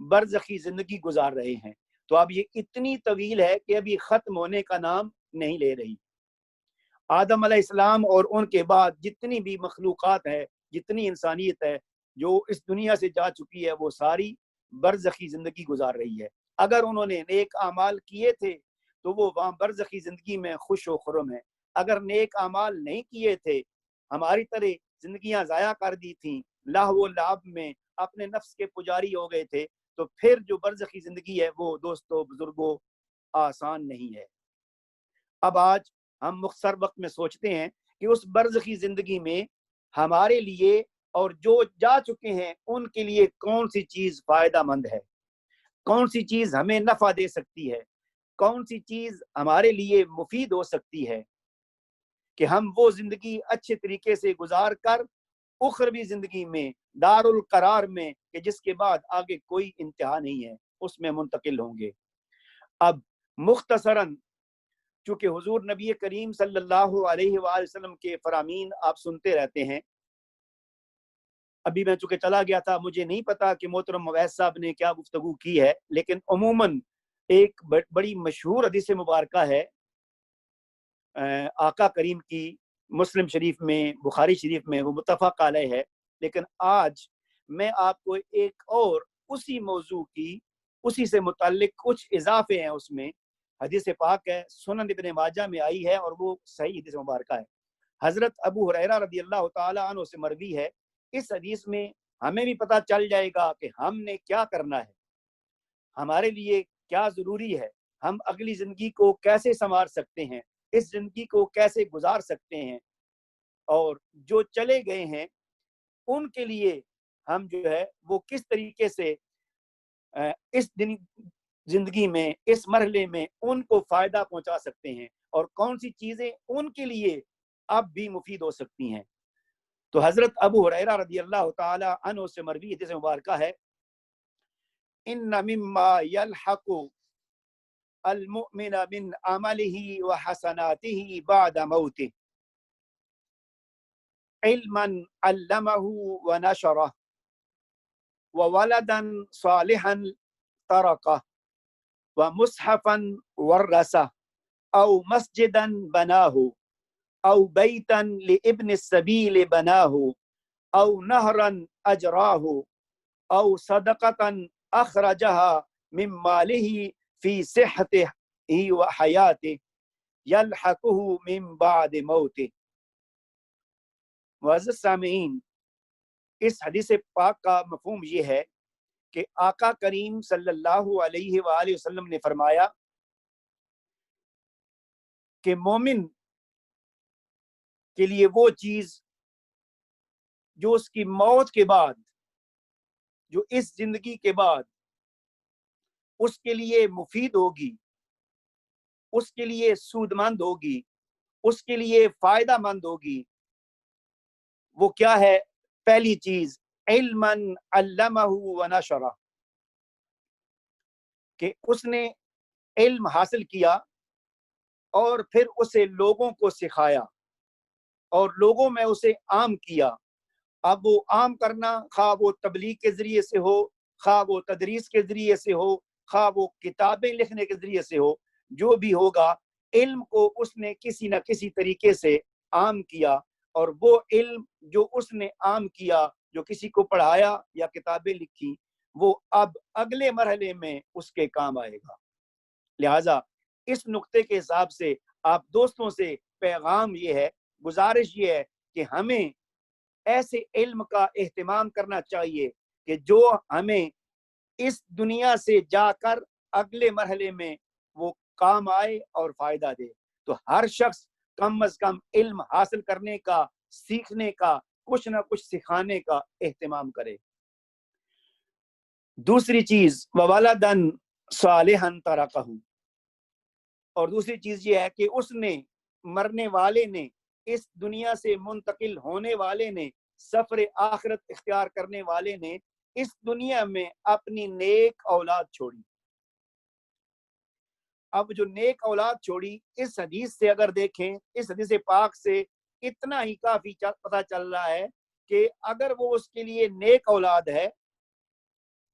برزخی زندگی گزار رہے ہیں. تو اب یہ اتنی طویل ہے کہ ابھی ختم ہونے کا نام نہیں لے رہی. آدم علیہ السلام اور ان کے بعد جتنی بھی مخلوقات ہے، جتنی انسانیت ہے جو اس دنیا سے جا چکی ہے، وہ ساری برزخی زندگی گزار رہی ہے. اگر انہوں نے نیک اعمال کیے تھے تو وہ وہاں برزخی زندگی میں خوش و خرم ہے. اگر نیک اعمال نہیں کیے تھے، ہماری طرح زندگیاں ضائع کر دی تھیں، لہو و لعب میں اپنے نفس کے پجاری ہو گئے تھے، تو پھر جو برزخی زندگی ہے وہ دوستو بزرگوں آسان نہیں ہے. اب آج ہم مختصر وقت میں سوچتے ہیں کہ اس برزخی زندگی میں ہمارے لیے اور جو جا چکے ہیں ان کے لیے کون سی چیز فائدہ مند ہے، کون سی چیز ہمیں نفع دے سکتی ہے، کون سی چیز ہمارے لیے مفید ہو سکتی ہے کہ ہم وہ زندگی اچھے طریقے سے گزار کر اخروی زندگی میں، دار القرار میں، کہ جس کے بعد آگے کوئی انتہا نہیں ہے، اس میں منتقل ہوں گے. اب مختصراً چونکہ حضور نبی کریم صلی اللہ علیہ وآلہ وسلم کے فرامین آپ سنتے رہتے ہیں. ابھی میں چونکہ چلا گیا تھا، مجھے نہیں پتا کہ محترم مویز صاحب نے کیا گفتگو کی ہے، لیکن عموماً ایک بڑی مشہور حدیث مبارکہ ہے آقا کریم کی، مسلم شریف میں، بخاری شریف میں، وہ متفق علیہ ہے. لیکن آج میں آپ کو ایک اور اسی موضوع کی، اسی سے متعلق کچھ اضافے ہیں اس میں. حدیث پاک ہے، سنن ابن ماجہ میں آئی ہے اور وہ صحیح حدیث مبارکہ ہے. حضرت ابو ہریرہ رضی اللہ تعالی عنہ سے مروی ہے. اس حدیث میں ہمیں بھی پتہ چل جائے گا کہ ہم نے کیا کرنا ہے، ہمارے لیے کیا ضروری ہے، ہم اگلی زندگی کو کیسے سنوار سکتے ہیں، اس زندگی کو کیسے گزار سکتے ہیں، اور جو چلے گئے ہیں ان کے لیے ہم جو ہے وہ کس طریقے سے اس زندگی میں، اس مرحلے میں ان کو فائدہ پہنچا سکتے ہیں، اور کون سی چیزیں ان کے لیے اب بھی مفید ہو سکتی ہیں. تو حضرت ابو ہریرہ رضی اللہ تعالی عنہ سے مروی حدیث مبارکہ ہے، ان مما يلحق المؤمن من عمله وحسناته بعد موته علما علمه ونشره وولدا صالحا تركه ومصحفا ورثه او مسجدا بناه او بيتا لابن السبيل بناه او نهرا اجراه او صدقة اخرجها من ماله في صحته وحياته يلحقه من بعد موته. معزز سامعین، اس حدیث پاک کا مفہوم یہ ہے کہ آقا کریم صلی اللہ علیہ وآلہ وسلم نے فرمایا کہ مومن کے لیے وہ چیز جو اس کی موت کے بعد، جو اس زندگی کے بعد اس کے لیے مفید ہوگی، اس کے لیے سود مند ہوگی، اس کے لیے فائدہ مند ہوگی، وہ کیا ہے؟ پہلی چیز علما علمہ ونشرہ، کہ اس نے علم حاصل کیا اور پھر اسے لوگوں کو سکھایا اور لوگوں میں اسے عام کیا. اب وہ عام کرنا خواہ وہ تبلیغ کے ذریعے سے ہو، خواہ وہ تدریس کے ذریعے سے ہو، خواہ وہ کتابیں لکھنے کے ذریعے سے ہو، جو بھی ہوگا علم کو اس نے کسی نہ کسی طریقے سے عام کیا، اور وہ علم جو اس نے عام کیا، جو کسی کو پڑھایا یا کتابیں لکھی، وہ اب اگلے مرحلے میں اس کے کام آئے گا. لہٰذا اس نقطے کے حساب سے آپ دوستوں سے پیغام یہ ہے، گزارش یہ ہے کہ ہمیں ایسے علم کا اہتمام کرنا چاہیے کہ جو ہمیں اس دنیا سے جا کر اگلے مرحلے میں وہ کام آئے اور فائدہ دے. تو ہر شخص کم از کم علم حاصل کرنے کا، سیکھنے کا، کچھ نہ کچھ سکھانے کا اہتمام کرے. دوسری چیز وولدا صالحا ترکہ، اور دوسری چیز یہ ہے کہ اس نے، مرنے والے نے، اس دنیا سے منتقل ہونے والے نے، سفر آخرت اختیار کرنے والے نے اس دنیا میں اپنی نیک اولاد چھوڑی. اب جو نیک اولاد چھوڑی، اس حدیث سے اگر دیکھیں، اس حدیث پاک سے اتنا ہی کافی پتہ چل رہا ہے کہ اگر وہ اس کے لیے نیک اولاد ہے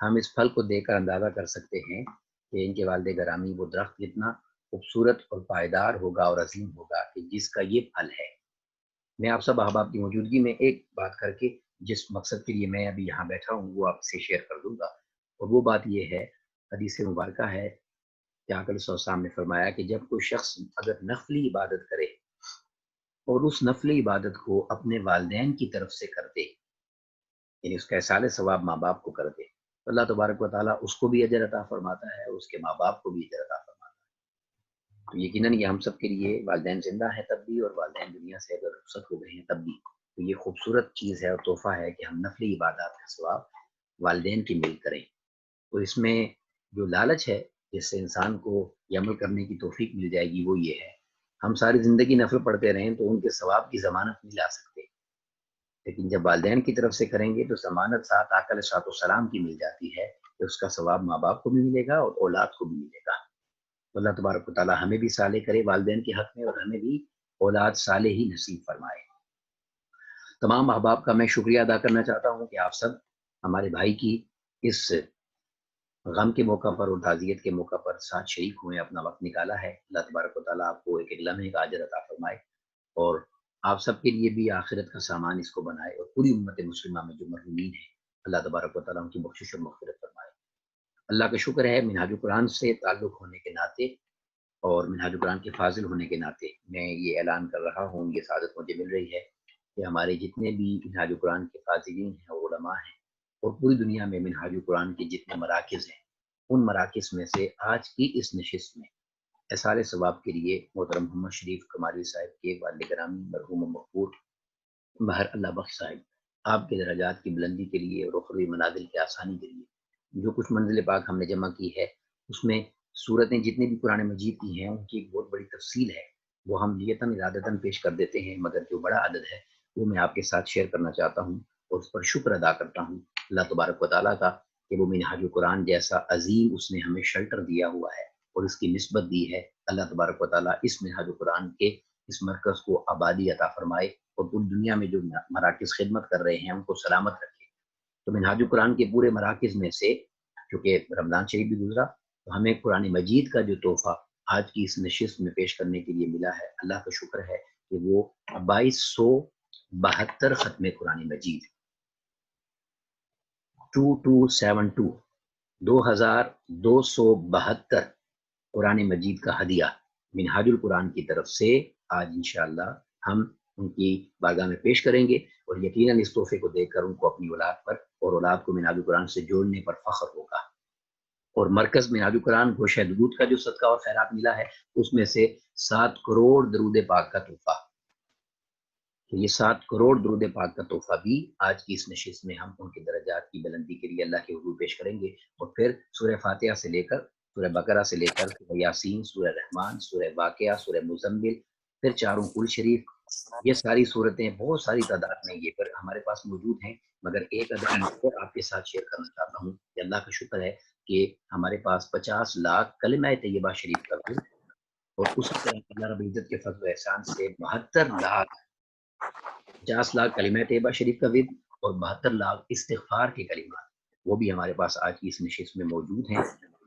ہم اس پھل کو دیکھ کر اندازہ کر سکتے ہیں کہ ان کے والد گرامی وہ درخت کتنا خوبصورت اور پائیدار ہوگا اور عظیم ہوگا کہ جس کا یہ پھل ہے۔ میں آپ سب احباب کی موجودگی میں ایک بات کر کے جس مقصد کے لیے میں ابھی یہاں بیٹھا ہوں وہ آپ سے شیئر کر دوں گا، اور وہ بات یہ ہے، حدیث مبارکہ ہے کہ آقا علیہ السلام نے فرمایا کہ جب کوئی شخص اگر نفلی عبادت کرے اور اس نفلی عبادت کو اپنے والدین کی طرف سے کر دے، یعنی اس کا احصال ثواب ماں باپ کو کر دے، تو اللہ تبارک و تعالیٰ اس کو بھی اجر عطا فرماتا ہے اور اس کے ماں باپ کو بھی اجر عطا فرماتا ہے۔ تو یقیناً یہ ہم سب کے لیے، والدین زندہ ہیں تب بھی اور والدین دنیا سے اگر رخصت ہو گئے ہیں تب بھی، تو یہ خوبصورت چیز ہے اور تحفہ ہے کہ ہم نفلی عبادات کا ثواب والدین کی مل کریں۔ تو اس میں جو لالچ ہے جس سے انسان کو یہ عمل کرنے کی توفیق مل جائے گی وہ یہ ہے، ہم ساری زندگی نفل پڑھتے رہیں تو ان کے ثواب کی ضمانت نہیں لا سکتے، لیکن جب والدین کی طرف سے کریں گے تو ضمانت ساتھ آقا علیہ السلام کی مل جاتی ہے کہ اس کا ثواب ماں باپ کو بھی ملے گا اور اولاد کو بھی ملے گا۔ تو اللہ تبارک و تعالیٰ ہمیں بھی صالح کرے والدین کے حق میں، اور ہمیں بھی اولاد صالح ہی نصیب فرمائے۔ تمام احباب کا میں شکریہ ادا کرنا چاہتا ہوں کہ آپ سب ہمارے بھائی کی اس غم کے موقع پر اور تعزیت کے موقع پر ساتھ شریک ہوئے، اپنا وقت نکالا ہے۔ اللہ تبارک و تعالیٰ آپ کو ایک ایک لمحے کا اجر عطا فرمائے، اور آپ سب کے لیے بھی آخرت کا سامان اس کو بنائے، اور پوری امت مسلمہ میں جو مرحومین ہیں اللہ تبارک و تعالیٰ ان کی بخشش اور مغفرت فرمائے۔ اللہ کا شکر ہے منہاج القرآن سے تعلق ہونے کے ناطے اور منہاج القرآن کے فاضل ہونے کے ناطے میں یہ اعلان کر رہا ہوں، یہ سعادت مجھے مل رہی ہے کہ ہمارے جتنے بھی منہاج القرآن کے فاضلین ہیں، علماء ہیں، اور پوری دنیا میں منہاج القرآن کے جتنے مراکز ہیں، ان مراکز میں سے آج کی اس نشست میں احصال ثواب کے لیے محترم محمد شریف کمالی صاحب کے والد گرامی مرحوم و مغفور مہر اللہ بخش صاحب، آپ کے درجات کی بلندی کے لیے اور اخروی منازل کی آسانی کے لیے جو کچھ منزل پاک ہم نے جمع کی ہے، اس میں صورتیں جتنی بھی قرآن مجید کی ہیں ان کی ایک بہت بڑی تفصیل ہے، وہ ہم نیتاً ارادتاً پیش کر دیتے ہیں، مگر جو بڑا عدد ہے وہ میں آپ کے ساتھ شیئر کرنا چاہتا ہوں اور اس پر شکر ادا کرتا ہوں اللہ تبارک و تعالیٰ کا کہ وہ منہاج القرآن جیسا عظیم اس نے ہمیں شیلٹر دیا ہوا ہے اور اس کی نسبت دی ہے۔ اللہ تبارک و تعالیٰ اس منہاج القرآن کے اس مرکز کو آبادی عطا فرمائے اور پوری دنیا میں جو مراکز خدمت کر رہے ہیں ان کو سلامت رکھے۔ تو منہاج القرآن کے پورے مراکز میں سے چونکہ رمضان شریف بھی گزرا تو ہمیں قرآن مجید کا جو تحفہ آج کی اس نشست میں پیش کرنے کے لیے ملا ہے، اللہ کا شکر ہے کہ وہ 2272 ختم قرآن مجید 2272 2272 قرآن مجید کا ہدیہ منہاج القرآن کی طرف سے آج انشاءاللہ ہم ان کی بارگاہ میں پیش کریں گے، اور یقیناً اس تحفے کو دیکھ کر ان کو اپنی اولاد پر اور اولاد کو منہاج القرآن سے جوڑنے پر فخر ہوگا۔ اور مرکز منہاج القرآن کو شہد درود کا جو صدقہ اور خیرات ملا ہے اس میں سے 7 کروڑ درود پاک کا تحفہ، تو یہ 7 کروڑ درود پاک کا تحفہ بھی آج کی اس نشست میں ہم ان کے درجات کی بلندی کے لیے اللہ کے حضور پیش کریں گے، اور پھر سورہ فاتحہ سے لے کر سورہ بقرہ سے لے کر سورہ یاسین، سورہ رحمان، سورہ واقعہ، سورہ مزمل، پھر چاروں قل شریف، یہ ساری صورتیں بہت ساری تعداد میں یہ پر ہمارے پاس موجود ہیں، مگر ایک عدد میں اور آپ کے ساتھ شیئر کرنا چاہتا ہوں کہ اللہ کا شکر ہے کہ ہمارے پاس 50 لاکھ کلمہ طیبہ شریف کا ورد، اور اسی طرح اللہ رب العزت کے فضل و احسان سے 50 لاکھ کلمہ طیبہ شریف کا ورد اور 72 لاکھ استغفار کے کلمات وہ بھی ہمارے پاس آج کی اس نشست میں موجود ہیں،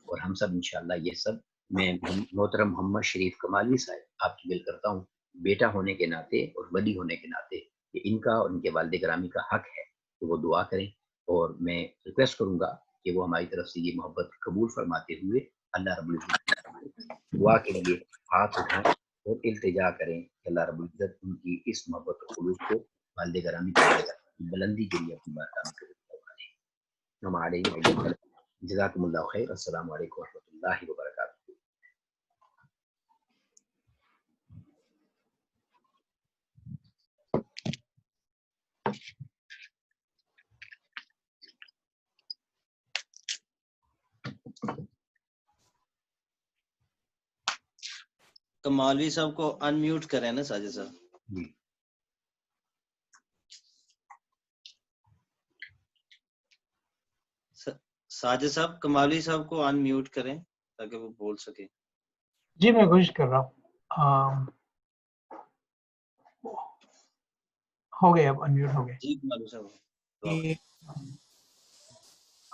اور ہم سب انشاءاللہ یہ سب میں محترم محمد شریف کمالوی صاحب آپ کی بل کرتا ہوں بیٹا ہونے کے ناطے اور ولی ہونے کے ناطے کہ ان کا اور ان کے والد گرامی کا حق ہے کہ وہ دعا کریں، اور میں ریکویسٹ کروں گا کہ وہ ہماری طرف سے یہ محبت قبول فرماتے ہوئے اللہ رب العزت دعا کے لیے ہاتھ اٹھائیں اور التجا کریں کہ اللہ رب العزت ان کی اس محبت و خلوص کو والد گرامی کی بلندی کے لیے اپنی بارگاہ میں قبول فرما لیں۔ ہمارے جزاکم اللہ خیر، السلام علیکم ورحمۃ اللہ وبرکاتہ۔ تو مولوی صاحب کو ان میوٹ کریں نا ساجد صاحب۔ ساجد صاحب کمالوی صاحب کو ان میوٹ کریں تاکہ وہ بول سکے۔ جی میں کوشش کر رہا ہوں، ہو گئے، اب ان میوٹ ہو گئے۔ جی کمالوی صاحب۔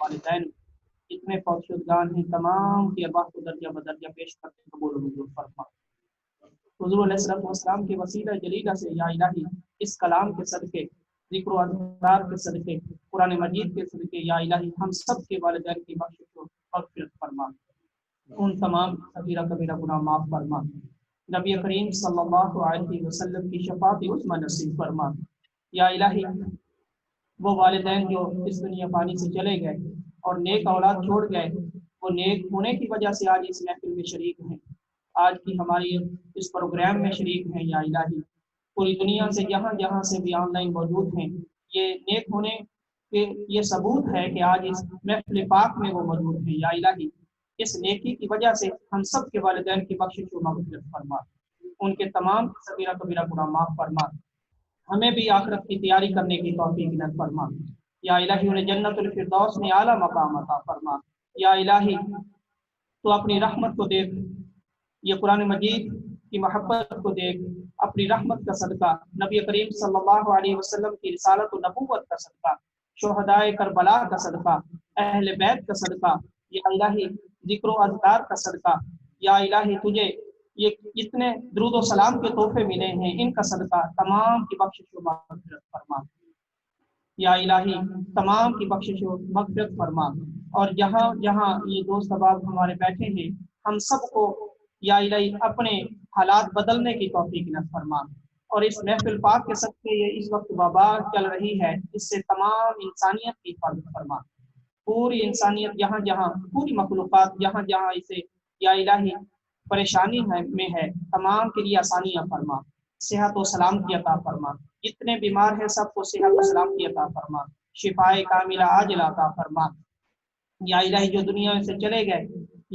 والدین اتنے فوتشدگان ہیں تمام کی ارواح کو درجہ بدرجہ پیش کرتے قبول منظور فرما۔ حضور علیہ السلام کے وسیلہ جلیلہ سے یا الہی اس کلام کے صدقے، ذکر و اذکار کے صدقے، قرآن مجید کے صدقے یا الہی ہم سب کے والدین کی بخشش و مغفرت فرما، ان تمام صغیرہ کبیرہ گناہ معاف فرما، نبی کریم صلی اللہ علیہ وسلم کی شفاعت عظمی نصیب فرما۔ یا الہی وہ والدین جو اس دنیا فانی سے چلے گئے اور نیک اولاد چھوڑ گئے، وہ نیک ہونے کی وجہ سے آج اس محفل میں شریک ہیں، آج کی ہماری اس پروگرام میں شریک ہیں۔ یا الہی پوری دنیا سے جہاں جہاں سے بھی آن لائن موجود ہیں، یہ نیک ہونے کے یہ ثبوت ہے کہ آج اس محفل پاک میں وہ موجود ہیں۔ یا الہی اس نیکی کی وجہ سے ہم سب کے والدین کی بخشش و مغفرت فرما، ان کے تمام صغیرہ کبیرہ گناہ معاف فرما، ہمیں بھی آخرت کی تیاری کرنے کی توفیق عنایت فرما۔ یا الہی انہیں جنت الفردوس میں اعلیٰ مقام عطا فرما۔ یا الہی تو اپنی رحمت کو دیکھ، یہ قرآن مجید کی محبت کو دیکھ، اپنی رحمت کا صدقہ، نبی کریم صلی اللہ علیہ وسلم کی رسالت و نبوت کا صدقہ، شہدائے کربلا کا صدقہ، اہل بیت کا صدقہ، یا الہی ذکر و اذکار کا صدقہ، یا الہی تجھے یہ اتنے درود و سلام کے تحفے ملے ہیں، ان کا صدقہ تمام کی بخشش و مغفرت فرما۔ یا الہی تمام کی بخشش و مغفرت فرما، اور جہاں جہاں یہ دوست احباب ہمارے بیٹھے ہیں، ہم سب کو یا الہی اپنے حالات بدلنے کی توفیق عنایت فرما، اور اس محفل پاک کے صدقے یہ اس وقت وبا چل رہی ہے، اس سے تمام انسانیت کی حفاظت فرما، پوری انسانیت جہاں جہاں، پوری مخلوقات جہاں جہاں اسے یا الہی پریشانی میں ہے، تمام کے لیے آسانیاں فرما، صحت و سلامتی عطا فرما، جتنے بیمار ہیں سب کو صحت و سلامتی عطا فرما، شفائے کاملہ عاجلہ عطا فرما۔ یا الہی جو دنیا سے چلے گئے،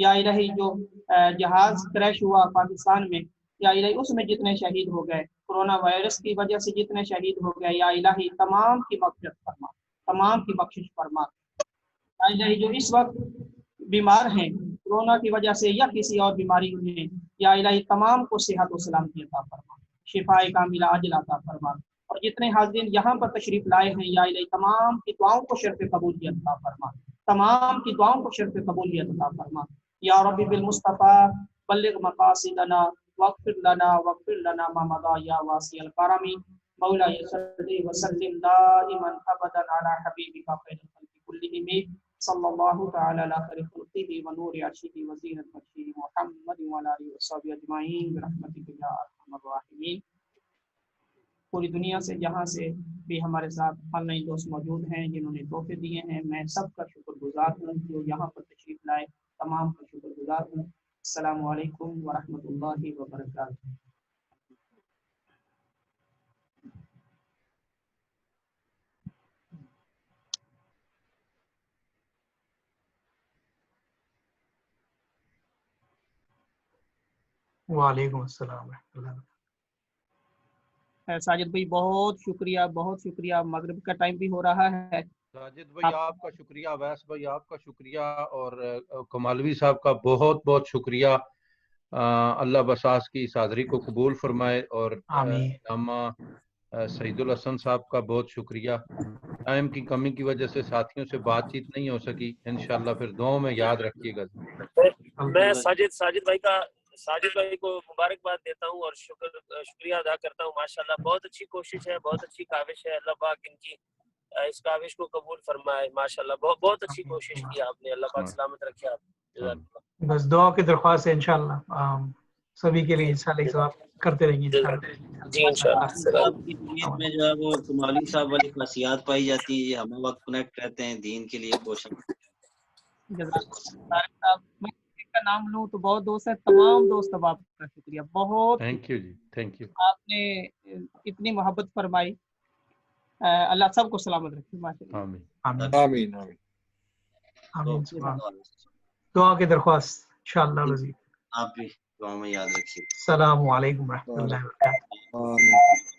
یا الہی جو جہاز کریش ہوا پاکستان میں، یا الہی اس میں جتنے شہید ہو گئے، کورونا وائرس کی وجہ سے جتنے شہید ہو گئے، یا الہی تمام کی مغفرت فرما، تمام کی بخشش فرما۔ یا الہی جو اس وقت بیمار ہیں کورونا کی وجہ سے یا کسی اور بیماری میں، یا الہی تمام کو صحت و سلامتی عطا فرما، شفائے کاملہ عاجلہ عطا فرما، اور جتنے حاضرین یہاں پر تشریف لائے ہیں، یا الہی تمام کی دعاؤں کو شرف قبولیت عطا فرما، تمام کی دعاؤں کو شرف قبولیت عطا فرما۔ یا ربی بالمصطفیٰ بلغ مقاصدنا واغفر لنا ما مضى یا واسع الکرم، مولا صلی وسلم دائما ابدا علی حبیبک خیر الخلق کلہم، صلی اللہ تعالی علی خیر خلقہ ونور عرشہ وزینۃ وجہہ محمد وعلی آلہ وصحبہ اجمعین برحمتک یا ارحم الراحمین۔ پوری دنیا سے جہاں سے بھی ہمارے ساتھ آن لائن دوست موجود ہیں جنہوں نے تحفے دیے ہیں، میں سب کا شکر گزار ہوں، جو یہاں پر تشریف لائے تمام کا شکر گزار ہوں۔ السلام علیکم ورحمۃ اللہ وبرکاتہ۔ وعلیکم السلام ورحمۃ اللہ وبرکاتہ۔ ساجد بھائی بہت شکریہ، مغرب کا ٹائم بھی ہو رہا ہے۔ ساجد بھائی آپ کا شکریہ، ویس بھائی آپ کا شکریہ، اور کمالوی صاحب کا بہت بہت شکریہ۔ اللہ بساس کی اس حاضری کو قبول فرمائے، اور علامہ سعید الحسن صاحب کا بہت شکریہ۔ ٹائم کی کمی کی وجہ سے ساتھیوں سے بات چیت نہیں ہو سکی، انشاءاللہ پھر دعاؤں میں یاد رکھیے گا۔ میں ساجد بھائی کو مبارکباد دیتا ہوں اور شکریہ ادا کرتا ہوں۔ ماشاءاللہ بہت اچھی کوشش ہے، بہت اچھی کاوش ہے، اللہ پاک ان کی اس کاوش کو قبول فرمائے۔ ماشاءاللہ بہت اچھی کوشش کی آپ نے، اللہ پاک سلامت رکھے آپ۔ بس دعا کی درخواست ہے انشاءاللہ سبھی کے لیے انشاءاللہ ثواب کرتے رہیں گے انشاءاللہ۔ جی انشاءاللہ۔ آپ کی نیت میں جو ہے وہ کمالوی صاحب والی خاصیات پائی جاتی ہے، یہ ہم وقت کنیکٹ رہتے ہیں دین کے لیے کوشش۔ کا نام لوں تو بہت دوست ہے، تمام دوست اب آپ کا شکریہ، بہت تھینک یو جی، تھینک یو۔ آپ نے اتنی محبت فرمائی، اللہ سب کو سلامت رکھے۔ ماشاءاللہ آمین آمین آمین۔ دعا کی درخواست انشاءاللہ وزیر۔ آپ بھی دعا میں یاد رکھیے۔ السلام علیکم ورحمۃ اللہ وبرکاتہ۔ آمین۔